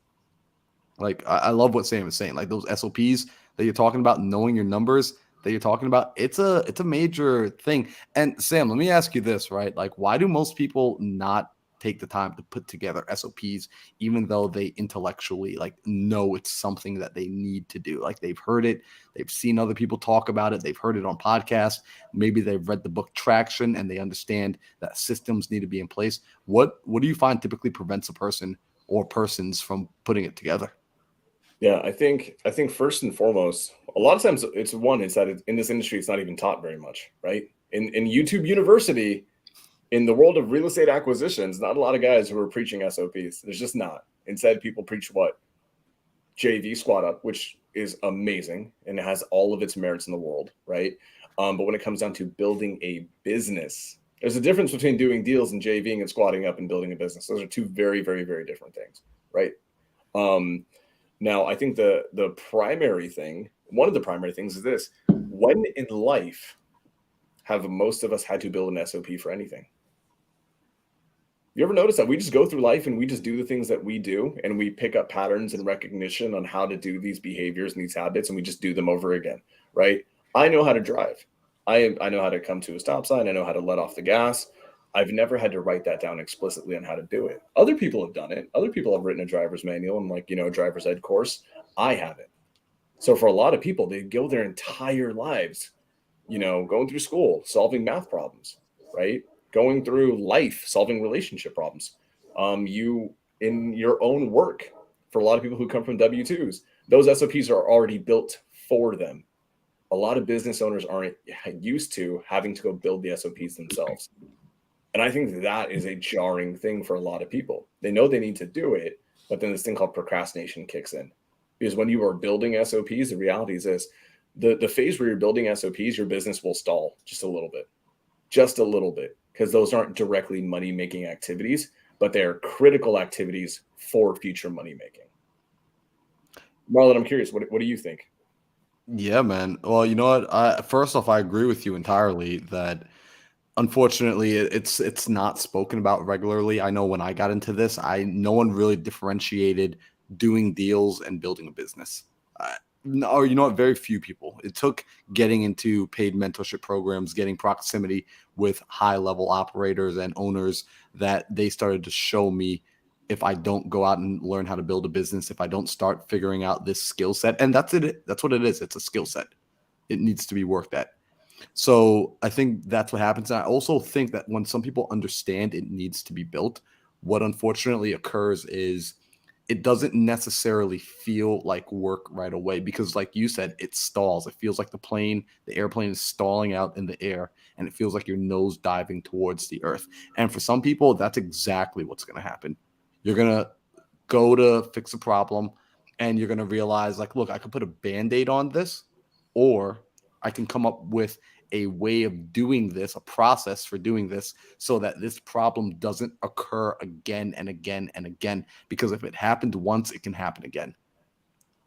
Speaker 3: Like, I love what Sam is saying, like those SOPs that you're talking about, knowing your numbers that you're talking about, it's a major thing. And Sam, let me ask you this, right? Like, why do most people not take the time to put together SOPs, even though they intellectually like know it's something that they need to do? Like, they've heard it, they've seen other people talk about it, they've heard it on podcasts, maybe they've read the book Traction and they understand that systems need to be in place. What do you find typically prevents a person or persons from putting it together?
Speaker 2: Yeah, I think first and foremost, a lot of times it's that in this industry, it's not even taught very much, right? In YouTube University, in the world of real estate acquisitions, not a lot of guys who are preaching SOPs. There's just not. Instead, people preach what? JV Squad Up, which is amazing and it has all of its merits in the world, right? But when it comes down to building a business, there's a difference between doing deals and JVing and squatting up and building a business. Those are two very, very, very different things, right? Now, I think the primary thing, one of the primary things is this: when in life have most of us had to build an SOP for anything? You ever notice that we just go through life and we just do the things that we do and we pick up patterns and recognition on how to do these behaviors and these habits and we just do them over again, right? I know how to drive. I know how to come to a stop sign. I know how to let off the gas. I've never had to write that down explicitly on how to do it. Other people have done it. Other people have written a driver's manual and a driver's ed course. I haven't. So for a lot of people, they go their entire lives, going through school, solving math problems, right? Going through life, solving relationship problems. You in your own work, for a lot of people who come from W-2s, those SOPs are already built for them. A lot of business owners aren't used to having to go build the SOPs themselves. And I think that is a jarring thing for a lot of people. They know they need to do it, but then this thing called procrastination kicks in. Because when you are building SOPs, the reality is this: the phase where you're building SOPs, your business will stall just a little bit, because those aren't directly money-making activities, but they are critical activities for future money-making. Marlon, I'm curious, what do you think?
Speaker 3: Yeah, man. Well, you know what? First off, I agree with you entirely that unfortunately it's not spoken about regularly. I know when I got into this, no one really differentiated doing deals and building a business. Or you know what? Very few people. It took getting into paid mentorship programs, getting proximity with high-level operators and owners that they started to show me if I don't go out and learn how to build a business, if I don't start figuring out this skill set, and that's it. That's what it is. It's a skill set. It needs to be worked at. So I think that's what happens. And I also think that when some people understand it needs to be built, what unfortunately occurs is it doesn't necessarily feel like work right away because, like you said, it stalls. It feels like the airplane is stalling out in the air, and it feels like you're nose diving towards the earth. And for some people, that's exactly what's going to happen. You're going to go to fix a problem, and you're going to realize, like, look, I could put a Band-Aid on this, or I can come up with a way of doing this, a process for doing this, so that this problem doesn't occur again and again and again. Because if it happened once, it can happen again.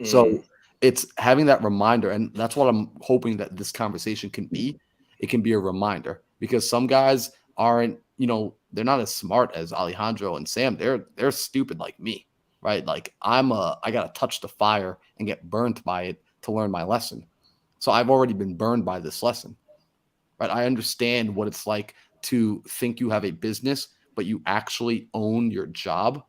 Speaker 3: So it's having that reminder, and that's what I'm hoping that this conversation can be. It can be a reminder because some guys aren't, they're not as smart as Alejandro and Sam. They're stupid like me, right? Like I got to touch the fire and get burnt by it to learn my lesson. So I've already been burned by this lesson, right? I understand what it's like to think you have a business, but you actually own your job.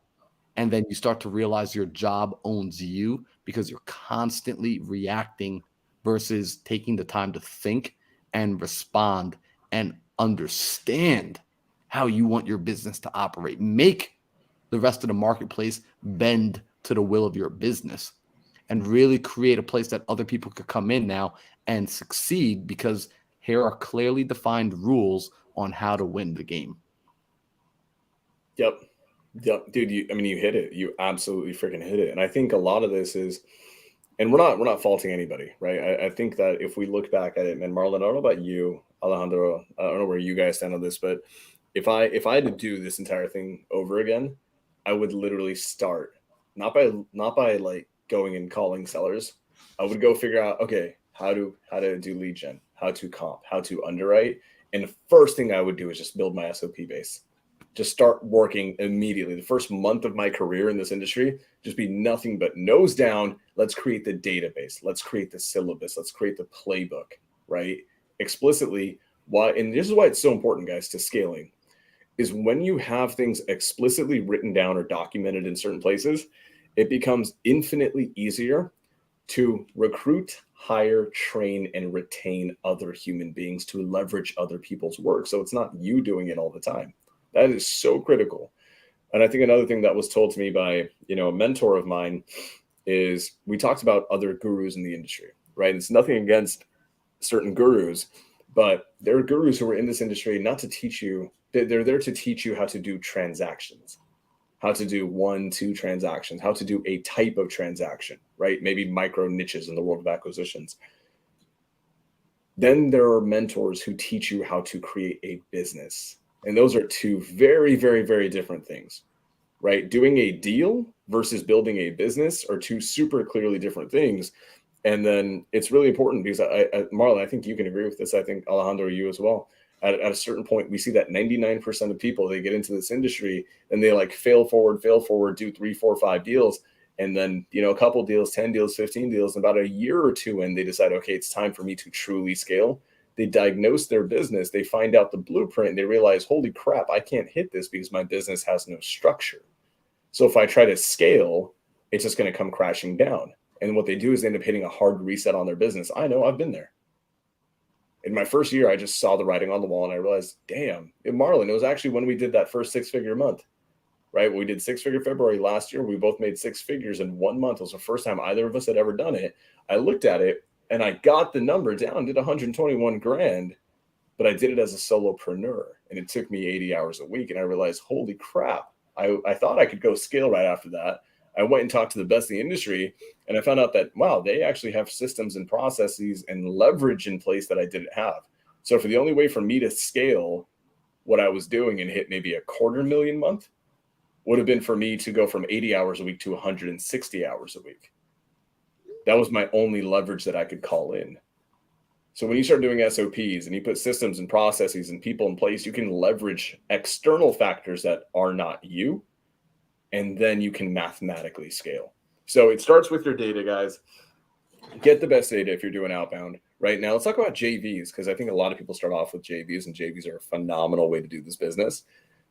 Speaker 3: And then you start to realize your job owns you because you're constantly reacting versus taking the time to think and respond and understand how you want your business to operate. Make the rest of the marketplace bend to the will of your business and really create a place that other people could come in now and succeed because here are clearly defined rules on how to win the game.
Speaker 2: Yep, dude. You hit it. You absolutely freaking hit it. And I think a lot of this is, and we're not faulting anybody, right? I think that if we look back at it, and Marlon, I don't know about you, Alejandro, I don't know where you guys stand on this, but if I had to do this entire thing over again, I would literally start not by like going and calling sellers. I would go figure out, okay, how to do lead gen, how to comp, how to underwrite. And the first thing I would do is just build my SOP base. Just start working immediately. The first month of my career in this industry, just be nothing but nose down. Let's create the database. Let's create the syllabus. Let's create the playbook, right? Explicitly. Why? And this is why it's so important, guys, to scaling, is when you have things explicitly written down or documented in certain places, it becomes infinitely easier to recruit, hire, train, and retain other human beings to leverage other people's work. So it's not you doing it all the time. That is so critical. And I think another thing that was told to me by, a mentor of mine is we talked about other gurus in the industry, right? It's nothing against certain gurus, but there are gurus who are in this industry not to teach you. They're there to teach you how to do transactions, how to do 1-2 transactions, how to do a type of transaction, right? Maybe micro niches in the world of acquisitions. Then there are mentors who teach you how to create a business. And those are two very, very, very different things, right? Doing a deal versus building a business are two super clearly different things. And then it's really important because Marlon, I think you can agree with this. I think Alejandro, you as well. At a certain point, we see that 99% of people, they get into this industry and they like fail forward, do 3, 4, 5 deals. And then, a couple deals, 10 deals, 15 deals, and about a year or two in, they decide, okay, it's time for me to truly scale. They diagnose their business, they find out the blueprint, and they realize, holy crap, I can't hit this because my business has no structure. So if I try to scale, it's just going to come crashing down. And what they do is they end up hitting a hard reset on their business. I know, I've been there. In my first year, I just saw the writing on the wall and I realized, damn, Marlon, it was actually when we did that first 6-figure month, right? We did 6-figure February last year. We both made 6 figures in 1 month. It was the first time either of us had ever done it. I looked at it and I got the number down, did 121 grand, but I did it as a solopreneur and it took me 80 hours a week. And I realized, holy crap, I thought I could go scale right after that. I went and talked to the best in the industry and I found out that, wow, they actually have systems and processes and leverage in place that I didn't have. So for the only way for me to scale what I was doing and hit maybe $250,000 a month would have been for me to go from 80 hours a week to 160 hours a week. That was my only leverage that I could call in. So when you start doing SOPs and you put systems and processes and people in place, you can leverage external factors that are not you, and then you can mathematically scale. So it starts with your data, guys. Get the best data if you're doing outbound. Right now, let's talk about JVs, because I think a lot of people start off with JVs, and JVs are a phenomenal way to do this business.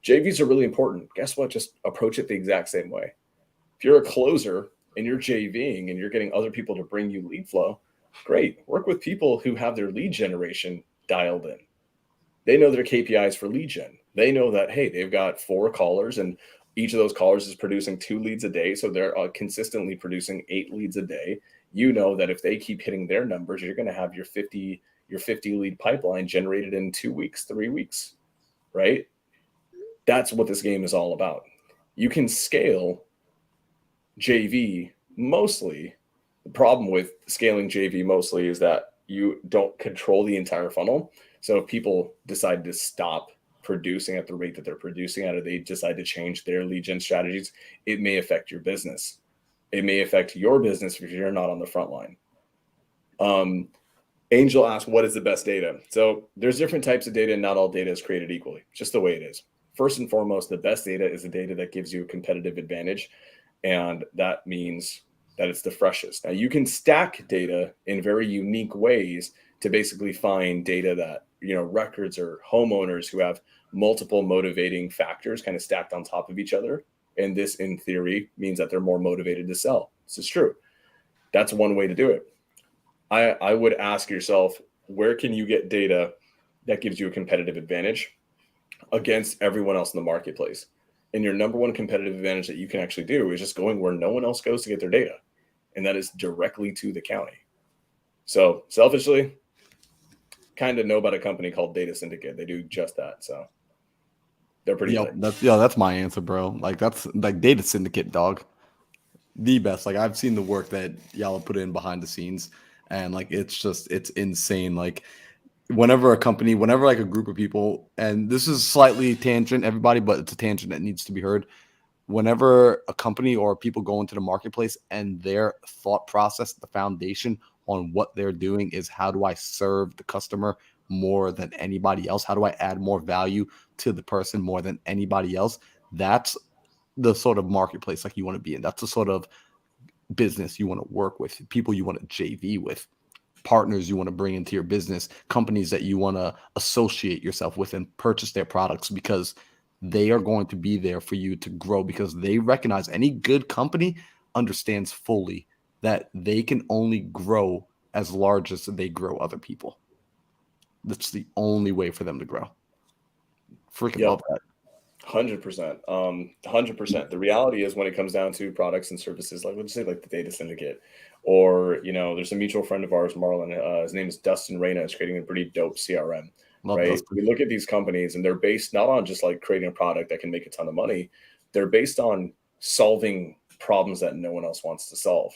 Speaker 2: JVs are really important. Guess what? Just approach it the exact same way. If you're a closer and you're JVing and you're getting other people to bring you lead flow, great. Work with people who have their lead generation dialed in. They know their KPIs for lead gen. They know that, hey, they've got 4 callers and each of those callers is producing 2 leads a day. So they're consistently producing 8 leads a day. You know that if they keep hitting their numbers, you're going to have your 50 lead pipeline generated in 2 weeks, 3 weeks, right? That's what this game is all about. You can scale JV mostly. The problem with scaling JV mostly is that you don't control the entire funnel. So if people decide to stop producing at the rate that they're producing at, or they decide to change their lead gen strategies, it may affect your business. It may affect your business if you're not on the front line. Angel asked, what is the best data? So there's different types of data, and not all data is created equally, just the way it is. First and foremost, the best data is the data that gives you a competitive advantage. And that means that it's the freshest. Now, you can stack data in very unique ways to basically find data that, records or homeowners who have multiple motivating factors kind of stacked on top of each other. And this, in theory, means that they're more motivated to sell. This is true. That's one way to do it. I would ask yourself, where can you get data that gives you a competitive advantage against everyone else in the marketplace? And your number one competitive advantage that you can actually do is just going where no one else goes to get their data. And that is directly to the county. So selfishly, kind of know about a company called Data Syndicate. They do just that. So they're pretty good.
Speaker 3: That's my answer, bro. Like, that's like Data Syndicate, dog. The best. Like, I've seen the work that y'all put in behind the scenes, and like it's insane. Like, whenever like a group of people, and this is slightly tangent, everybody, but it's a tangent that needs to be heard. Whenever a company or people go into the marketplace and their thought process, the foundation on what they're doing is, how do I serve the customer more than anybody else? How do I add more value to the person more than anybody else? That's the sort of marketplace like you want to be in. That's the sort of business you want to work with, people you want to JV with, partners you want to bring into your business, companies that you want to associate yourself with and purchase their products, because they are going to be there for you to grow, because they recognize, any good company understands fully that they can only grow as large as they grow other people. That's the only way for them to grow. Freaking love that.
Speaker 2: 100%. 100%. The reality is, when it comes down to products and services, like, let's say like the Data Syndicate, or, there's a mutual friend of ours, Marlon, his name is Dustin Reyna, is creating a pretty dope CRM.
Speaker 3: Love
Speaker 2: right?
Speaker 3: Dustin.
Speaker 2: We look at these companies and they're based not on just like creating a product that can make a ton of money. They're based on solving problems that no one else wants to solve.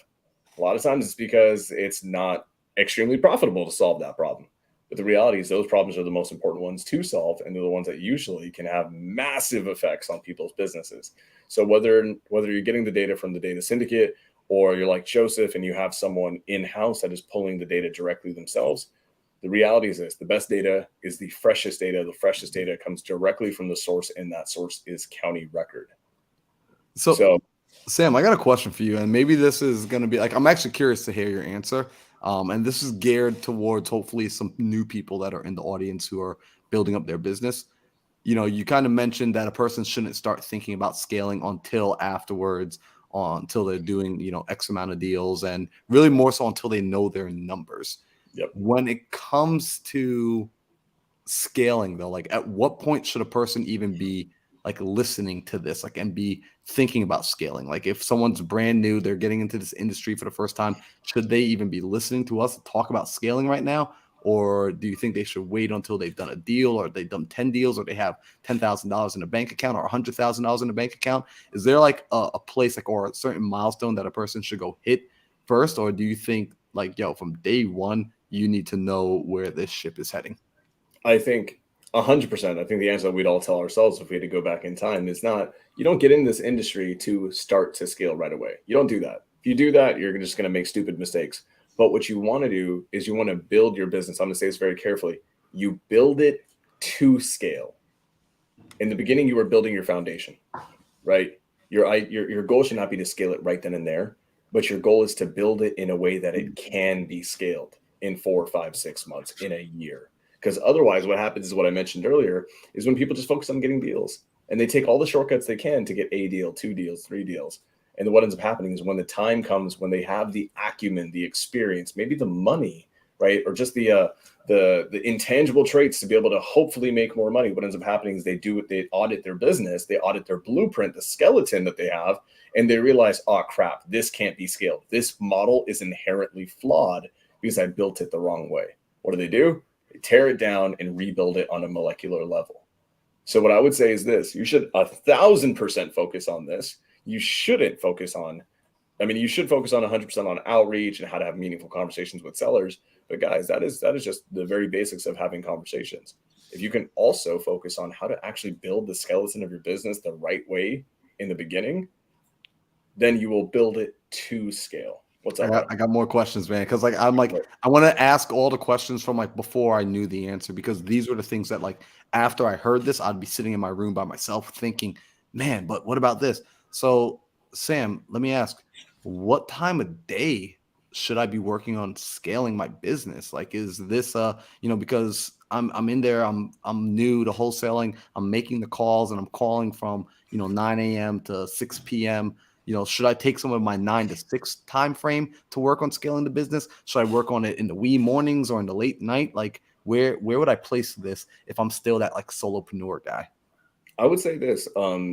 Speaker 2: A lot of times it's because it's not extremely profitable to solve that problem. But the reality is, those problems are the most important ones to solve, and they're the ones that usually can have massive effects on people's businesses. So whether you're getting the data from the Data Syndicate, or you're like Joseph and you have someone in-house that is pulling the data directly themselves, the reality is this: the best data is the freshest data. The freshest data comes directly from the source, and that source is county record.
Speaker 3: So Sam, I got a question for you, and maybe this is going to be like, I'm actually curious to hear your answer. And this is geared towards hopefully some new people that are in the audience who are building up their business. You kind of mentioned that a person shouldn't start thinking about scaling until afterwards, until they're doing, X amount of deals, and really more so until they know their numbers.
Speaker 2: Yep.
Speaker 3: When it comes to scaling, though, like, at what point should a person even be like listening to this, like, and be thinking about scaling? Like, if someone's brand new, they're getting into this industry for the first time, should they even be listening to us talk about scaling right now? Or do you think they should wait until they've done a deal, or they've done 10 deals, or they have $10,000 in a bank account, or $100,000 in a bank account? Is there like a place, like, or a certain milestone that a person should go hit first? Or do you think, like, from day one, you need to know where this ship is heading?
Speaker 2: I think 100%. I think the answer that we'd all tell ourselves if we had to go back in time is not, you don't get in this industry to start to scale right away. You don't do that. If you do that, you're just going to make stupid mistakes. But what you want to do is you want to build your business. I'm going to say this very carefully. You build it to scale. In the beginning, you were building your foundation, right? Your goal should not be to scale it right then and there, but your goal is to build it in a way that it can be scaled in 4, 5, 6 months, in a year. Because otherwise, what happens is what I mentioned earlier is when people just focus on getting deals and they take all the shortcuts they can to get a deal, 2 deals, 3 deals. And then what ends up happening is when the time comes, when they have the acumen, the experience, maybe the money, right, or just the intangible traits to be able to hopefully make more money, what ends up happening is they audit their business, they audit their blueprint, the skeleton that they have, and they realize, oh crap, this can't be scaled. This model is inherently flawed because I built it the wrong way. What do? They tear it down and rebuild it on a molecular level. So what I would say is this: you should 1,000% focus on this. You shouldn't focus on, you should focus on 100% on outreach and how to have meaningful conversations with sellers. But guys, that is just the very basics of having conversations. If you can also focus on how to actually build the skeleton of your business the right way in the beginning, then you will build it to scale. What's up?
Speaker 3: I got more questions, man. Because I want to ask all the questions from before I knew the answer, because these were the things that after I heard this, I'd be sitting in my room by myself thinking, man, but what about this? So Sam, let me ask, what time of day should I be working on scaling my business? Is this because I'm in there, I'm new to wholesaling, I'm making the calls and I'm calling from 9 a.m. to 6 p.m. Should I take some of my 9 to 6 time frame to work on scaling the business? Should I work on it in the wee mornings or in the late night? Where would I place this if I'm still that solopreneur guy?
Speaker 2: I would say this,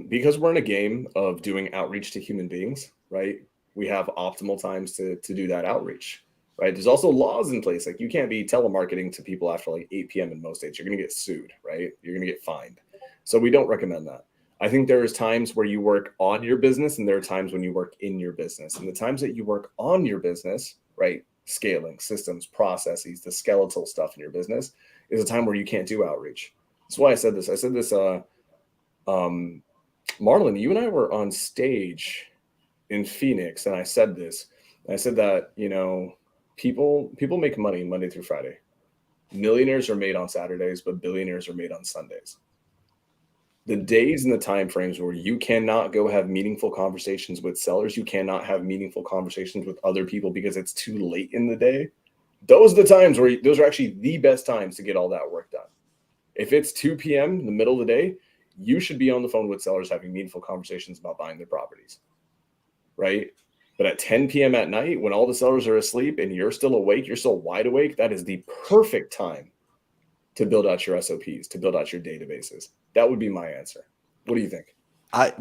Speaker 2: because we're in a game of doing outreach to human beings, right? We have optimal times to do that outreach, right? There's also laws in place. You can't be telemarketing to people after 8 p.m. in most states. You're going to get sued, right? You're going to get fined. So we don't recommend that. I think there's times where you work on your business and there are times when you work in your business. And the times that you work on your business, right, scaling, systems, processes, the skeletal stuff in your business, is a time where you can't do outreach. That's why I said this. Marlon, you and I were on stage in Phoenix, and I said this. I said that, people make money Monday through Friday. Millionaires are made on Saturdays, but billionaires are made on Sundays. The days and the time frames where you cannot go have meaningful conversations with sellers, you cannot have meaningful conversations with other people because it's too late in the day, those are the times where those are actually the best times to get all that work done. If it's 2 p.m. in the middle of the day, you should be on the phone with sellers having meaningful conversations about buying their properties, right? But at 10 p.m. at night, when all the sellers are asleep and you're still awake, you're still wide awake, that is the perfect time to build out your SOPs, to build out your databases. That would be my answer. What do you think?
Speaker 3: I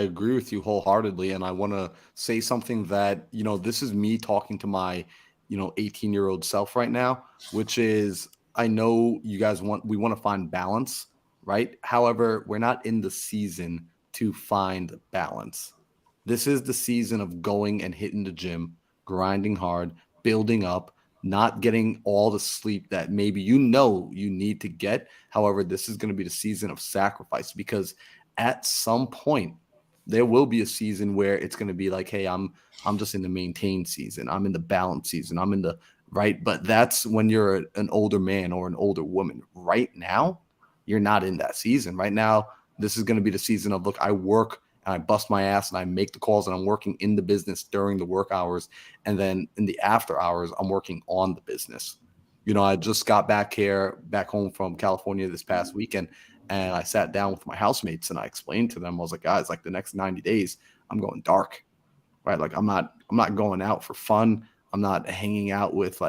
Speaker 3: agree with you wholeheartedly. And I want to say something that, this is me talking to my, 18-year-old self right now, which is, I know you guys we want to find balance, right? However, we're not in the season to find balance. This is the season of going and hitting the gym, grinding hard, building up, not getting all the sleep that maybe you need to get. However, this is going to be the season of sacrifice, because at some point there will be a season where it's going to be hey, I'm just in the maintain season. I'm in the balance season. I'm in the right. But that's when you're an older man or an older woman. Right now, you're not in that season. Right now, this is going to be the season of, look, I work and I bust my ass and I make the calls and I'm working in the business during the work hours. And then in the after hours, I'm working on the business. I just got back home from California this past weekend, and I sat down with my housemates and I explained to them, I was like, guys, the next 90 days, I'm going dark, right? I'm not going out for fun. I'm not hanging out with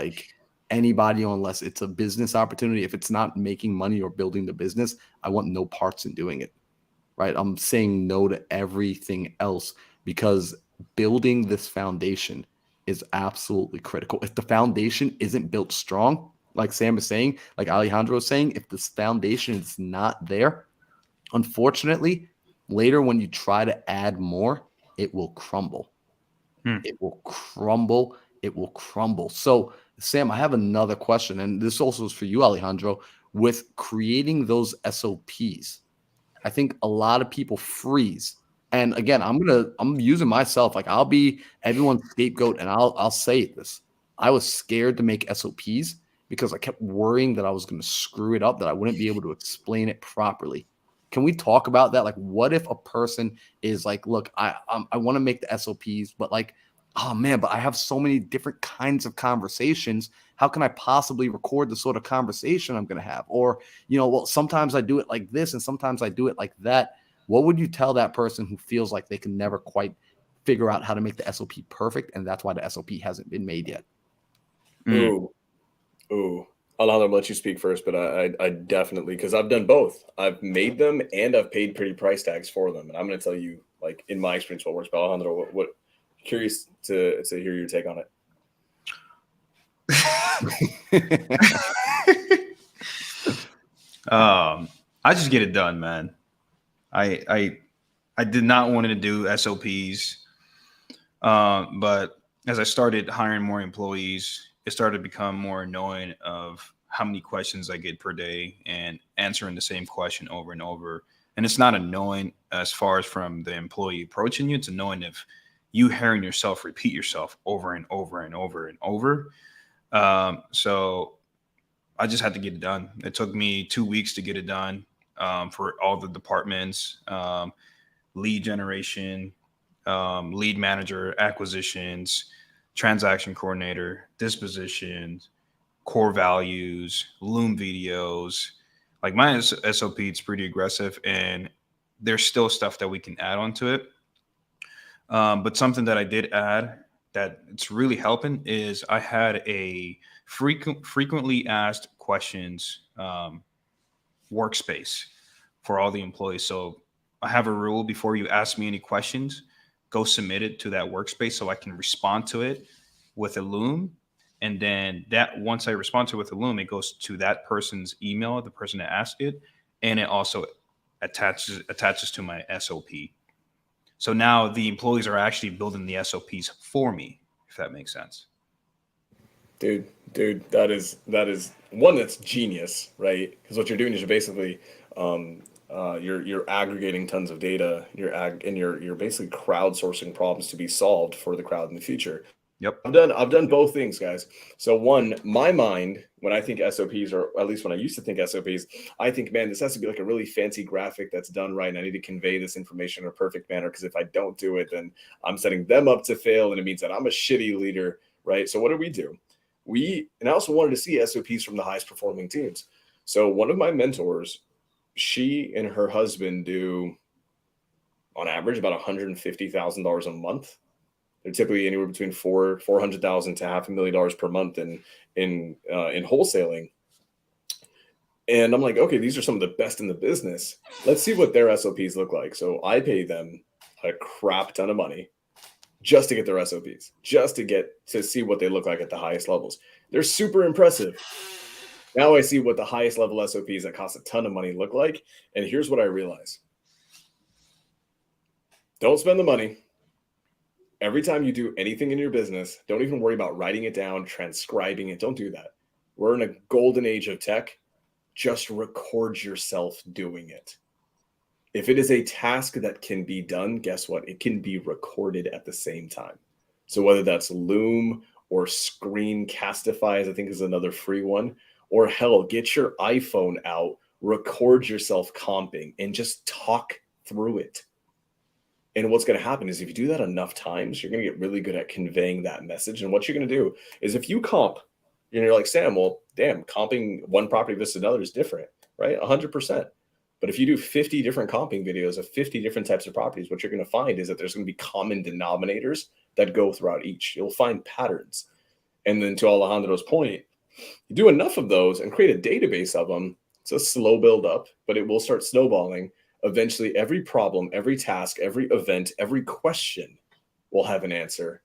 Speaker 3: anybody unless it's a business opportunity. If it's not making money or building the business, I want no parts in doing it. Right. I'm saying no to everything else, because building this foundation is absolutely critical. If the foundation isn't built strong, like Sam is saying, like Alejandro is saying, if this foundation is not there, unfortunately, later when you try to add more, it will crumble. It will crumble. It will crumble. So, Sam, I have another question, and this also is for you, Alejandro. with creating those SOPs, I think a lot of people freeze. And again, I'm using myself. Like, I'll be everyone's scapegoat, and I'll say this. I was scared to make SOPs because I kept worrying that I was going to screw it up, that I wouldn't be able to explain it properly. Can we talk about that? Like, what if a person is like, look, I want to make the SOPs, but like, oh man, but I have so many different kinds of conversations. How can I possibly record the sort of conversation I'm going to have? Or, well, sometimes I do it like this and sometimes I do it like that. What would you tell that person who feels like they can never quite figure out how to make the SOP perfect, and that's why the SOP hasn't been made yet?
Speaker 2: Ooh. Alejandro, I'll let you speak first, but I definitely, because I've done both. I've made them and I've paid pretty price tags for them. And I'm going to tell you, like, in my experience, what works. But Alejandro, what curious to hear your take on
Speaker 1: it. I just get it done, man. I did not want to do SOPs, but as I started hiring more employees, it started to become more annoying of how many questions I get per day and answering the same question over and over. And it's not annoying as far as from the employee approaching you. It's annoying if you hearing yourself repeat yourself over and over and over and over. So I just had to get it done. It took me 2 weeks to get it done for all the departments, lead generation, lead manager, acquisitions, transaction coordinator, dispositions, core values, Loom videos. Like, my SOP, it's pretty aggressive, and there's still stuff that we can add onto it. But something that I did add that it's really helping is I had a frequently asked questions workspace for all the employees. So I have a rule: before you ask me any questions, go submit it to that workspace so I can respond to it with a Loom. And then that, once I respond to it with a Loom, it goes to that person's email, the person that asked it, and it also attaches to my SOP. So now the employees are actually building the SOPs for me, if that makes sense.
Speaker 2: Dude, that is one that's genius, right? Because what you're doing is you're basically you're aggregating tons of data. You're basically crowdsourcing problems to be solved for the crowd in the future.
Speaker 1: Yep.
Speaker 2: I've done both things, guys. So one, my mind, when I think SOPs, or at least when I used to think SOPs, I think, man, this has to be like a really fancy graphic that's done right, and I need to convey this information in a perfect manner, because if I don't do it, then I'm setting them up to fail, and it means that I'm a shitty leader, right? So what do? And I also wanted to see SOPs from the highest performing teams. So one of my mentors, she and her husband do, on average, about $150,000 a month. They're typically anywhere between $400,000 to $500,000 per month in wholesaling. And I'm like, okay, these are some of the best in the business. Let's see what their SOPs look like. So I pay them a crap ton of money just to get their SOPs, just to get to see what they look like at the highest levels. They're super impressive. Now I see what the highest level SOPs that cost a ton of money look like. And here's what I realize. Don't spend the money. Every time you do anything in your business, don't even worry about writing it down, transcribing it. Don't do that. We're in a golden age of tech. Just record yourself doing it. If it is a task that can be done, guess what? It can be recorded at the same time. So whether that's Loom or Screencastify, I think is another free one, or hell, get your iPhone out, record yourself comping, and just talk through it. And what's going to happen is if you do that enough times, you're going to get really good at conveying that message. And what you're going to do is if you comp, and you're like, Sam, well, damn, comping one property versus another is different, right? 100%. But if you do 50 different comping videos of 50 different types of properties, what you're going to find is that there's going to be common denominators that go throughout each. You'll find patterns. And then to Alejandro's point, you do enough of those and create a database of them. It's a slow build up, but it will start snowballing. Eventually, every problem, every task, every event, every question will have an answer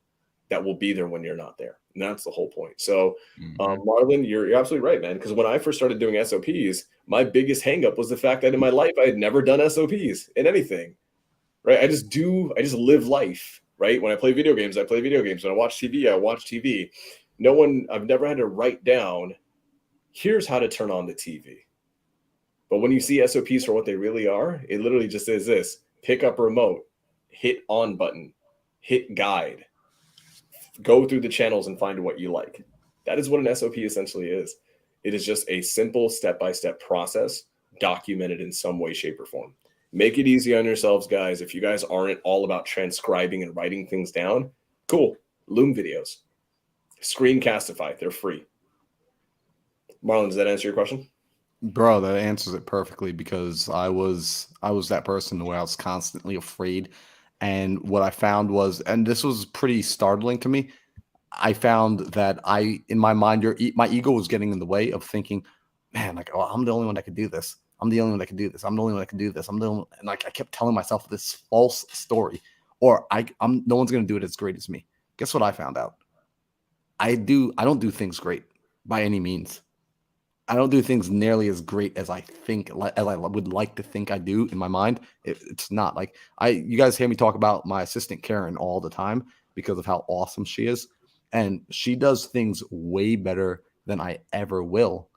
Speaker 2: that will be there when you're not there. And that's the whole point. So, Marlon, you're absolutely right, man. Because when I first started doing SOPs, my biggest hangup was the fact that in my life, I had never done SOPs in anything, right? I just live life, right? When I play video games, I play video games. When I watch TV, I watch TV. I've never had to write down, here's how to turn on the TV. But when you see SOPs for what they really are, it literally just is this: pick up remote, hit on button, hit guide, go through the channels and find what you like. That is what an SOP essentially is. It is just a simple step-by-step process documented in some way, shape, or form. Make it easy on yourselves, guys. If you guys aren't all about transcribing and writing things down, cool. Loom videos. Screencastify. They're free. Marlon, does that answer your question?
Speaker 3: Bro, that answers it perfectly, because I was that person where I was constantly afraid. And what I found was, and this was pretty startling to me, I found that in my mind, my ego was getting in the way of thinking, man, like, oh, I'm the only one that could do this. I'm the only one that can do this. I'm the only one that can do this. I'm the only, and like I kept telling myself this false story, or I'm no one's gonna do it as great as me. Guess what I found out? I don't do things great by any means. I don't do things nearly as great as I think, as I would like to think I do in my mind. It's not like you guys hear me talk about my assistant Karen all the time because of how awesome she is. And she does things way better than I ever will.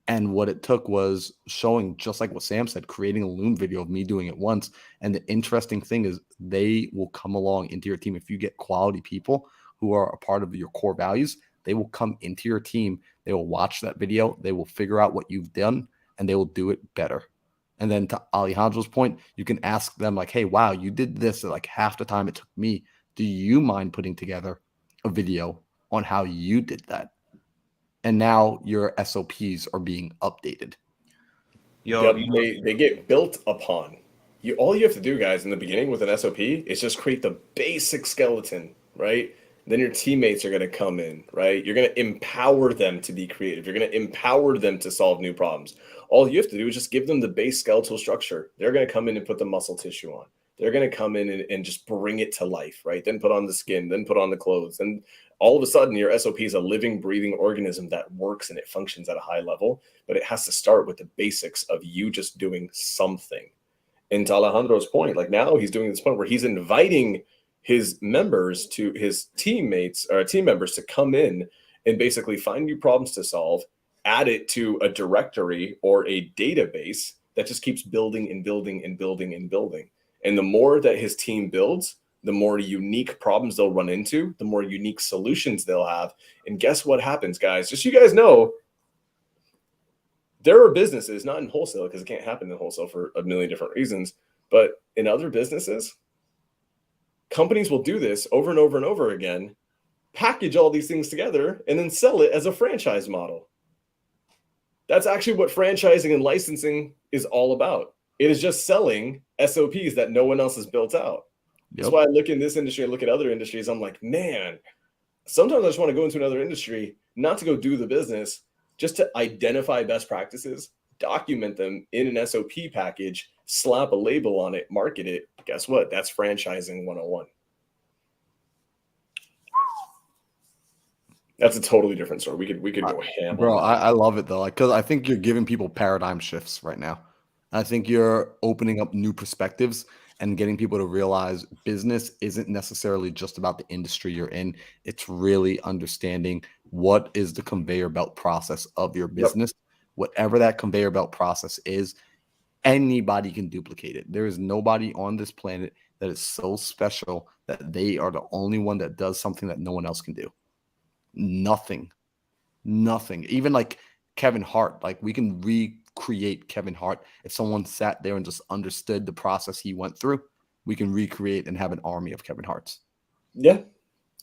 Speaker 3: And what it took was showing, just like what Sam said, creating a Loom video of me doing it once. And the interesting thing is they will come along into your team. If you get quality people who are a part of your core values, they will come into your team. They will watch that video. They will figure out what you've done, and they will do it better. And then to Alejandro's point, you can ask them like, hey, wow, you did this at like half the time it took me. Do you mind putting together a video on how you did that? And now your SOPs are being updated.
Speaker 1: Yo,
Speaker 2: They get built upon. All you have to do, guys, in the beginning with an SOP is just create the basic skeleton, right? Then your teammates are going to come in, right? You're going to empower them to be creative. You're going to empower them to solve new problems. All you have to do is just give them the base skeletal structure. They're going to come in and put the muscle tissue on. They're going to come in and just bring it to life, right? Then put on the skin, then put on the clothes. And all of a sudden, your SOP is a living, breathing organism that works and it functions at a high level. But it has to start with the basics of you just doing something. And to Alejandro's point, like now he's doing this point where he's inviting his members to his teammates or team members to come in and basically find new problems to solve, add it to a directory or a database that just keeps building and building and building and building. And the more that his team builds, the more unique problems they'll run into, the more unique solutions they'll have. And guess what happens, guys? Just so you guys know, there are businesses, not in wholesale, because it can't happen in wholesale for a million different reasons, but in other businesses, companies will do this over and over and over again, package all these things together, and then sell it as a franchise model. That's actually what franchising and licensing is all about. It is just selling SOPs that no one else has built out. Yep. That's why I look in this industry and look at other industries. I'm like, man, sometimes I just want to go into another industry, not to go do the business, just to identify best practices, document them in an SOP package, slap a label on it, market it. Guess what? That's franchising 101. That's a totally different story. We could go ham.
Speaker 3: Bro, I love it though, like, because I think you're giving people paradigm shifts right now. I think you're opening up new perspectives and getting people to realize business isn't necessarily just about the industry you're in. It's really understanding what is the conveyor belt process of your business. Yep. Whatever that conveyor belt process is, anybody can duplicate it. There is nobody on this planet that is so special that they are the only one that does something that no one else can do. Nothing. Even like Kevin Hart, like we can recreate Kevin Hart. If someone sat there and just understood the process he went through, we can recreate and have an army of Kevin Harts.
Speaker 2: Yeah.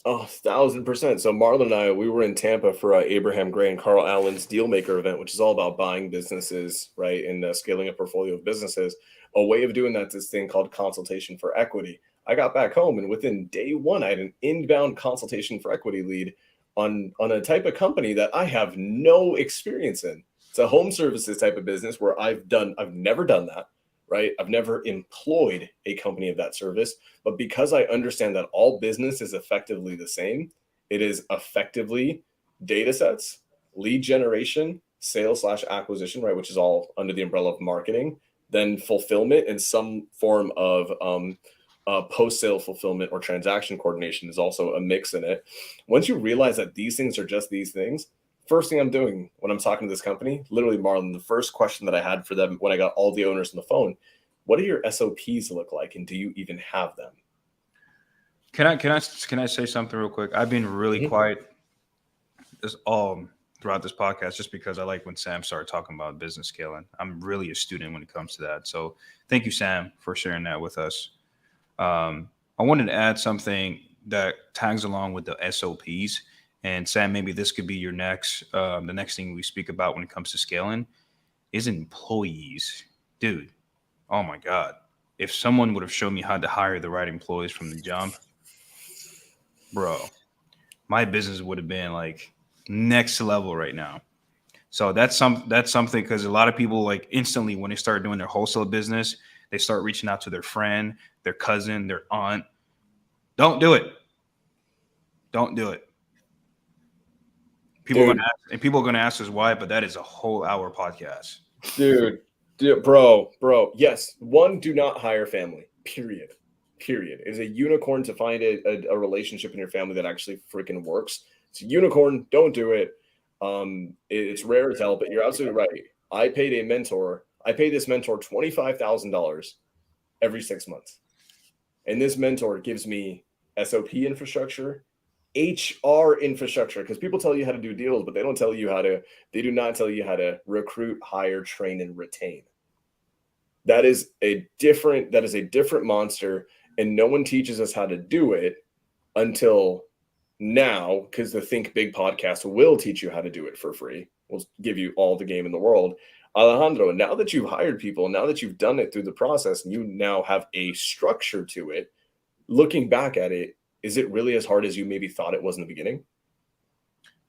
Speaker 2: 1,000%. So Marlon and I, we were in Tampa for Abraham Gray and Carl Allen's Dealmaker event, which is all about buying businesses, right, and scaling a portfolio of businesses. A way of doing that is this thing called consultation for equity. I got back home, and within day one, I had an inbound consultation for equity lead on a type of company that I have no experience in. It's a home services type of business where I've never done that. Right? I've never employed a company of that service, but because I understand that all business is effectively the same, it is effectively data sets, lead generation, sales/acquisition, right? Which is all under the umbrella of marketing, then fulfillment and some form of post-sale fulfillment or transaction coordination is also a mix in it. Once you realize that these things are just these things, first thing I'm doing when I'm talking to this company, literally, Marlon, the first question that I had for them when I got all the owners on the phone, what do your SOPs look like, and do you even have them?
Speaker 1: Can I say something real quick? I've been really quiet this throughout this podcast just because I like when Sam started talking about business scaling. I'm really a student when it comes to that. So thank you, Sam, for sharing that with us. I wanted to add something that tags along with the SOPs. And Sam, maybe this could be your the next thing we speak about when it comes to scaling is employees. Dude, oh my God. If someone would have shown me how to hire the right employees from the jump, bro, my business would have been like next level right now. So that's something because a lot of people like instantly when they start doing their wholesale business, they start reaching out to their friend, their cousin, their aunt. Don't do it. Don't do it. People are gonna ask us why, but that is a whole hour podcast.
Speaker 2: Dude, bro. Yes, one, do not hire family. Period. It is a unicorn to find a relationship in your family that actually freaking works. It's a unicorn. Don't do it. It's rare as hell, but you're absolutely right. I paid this mentor $25,000 every 6 months. And this mentor gives me SOP infrastructure, HR infrastructure, because people tell you how to do deals, but they do not tell you how to recruit, hire, train, and retain. That is a different monster, and no one teaches us how to do it until now, because the Think Big podcast will teach you how to do it for free. We'll give you all the game in the world. Alejandro, now that you've hired people, now that you've done it through the process, and you now have a structure to it, looking back at it, is it really as hard as you maybe thought it was in the beginning?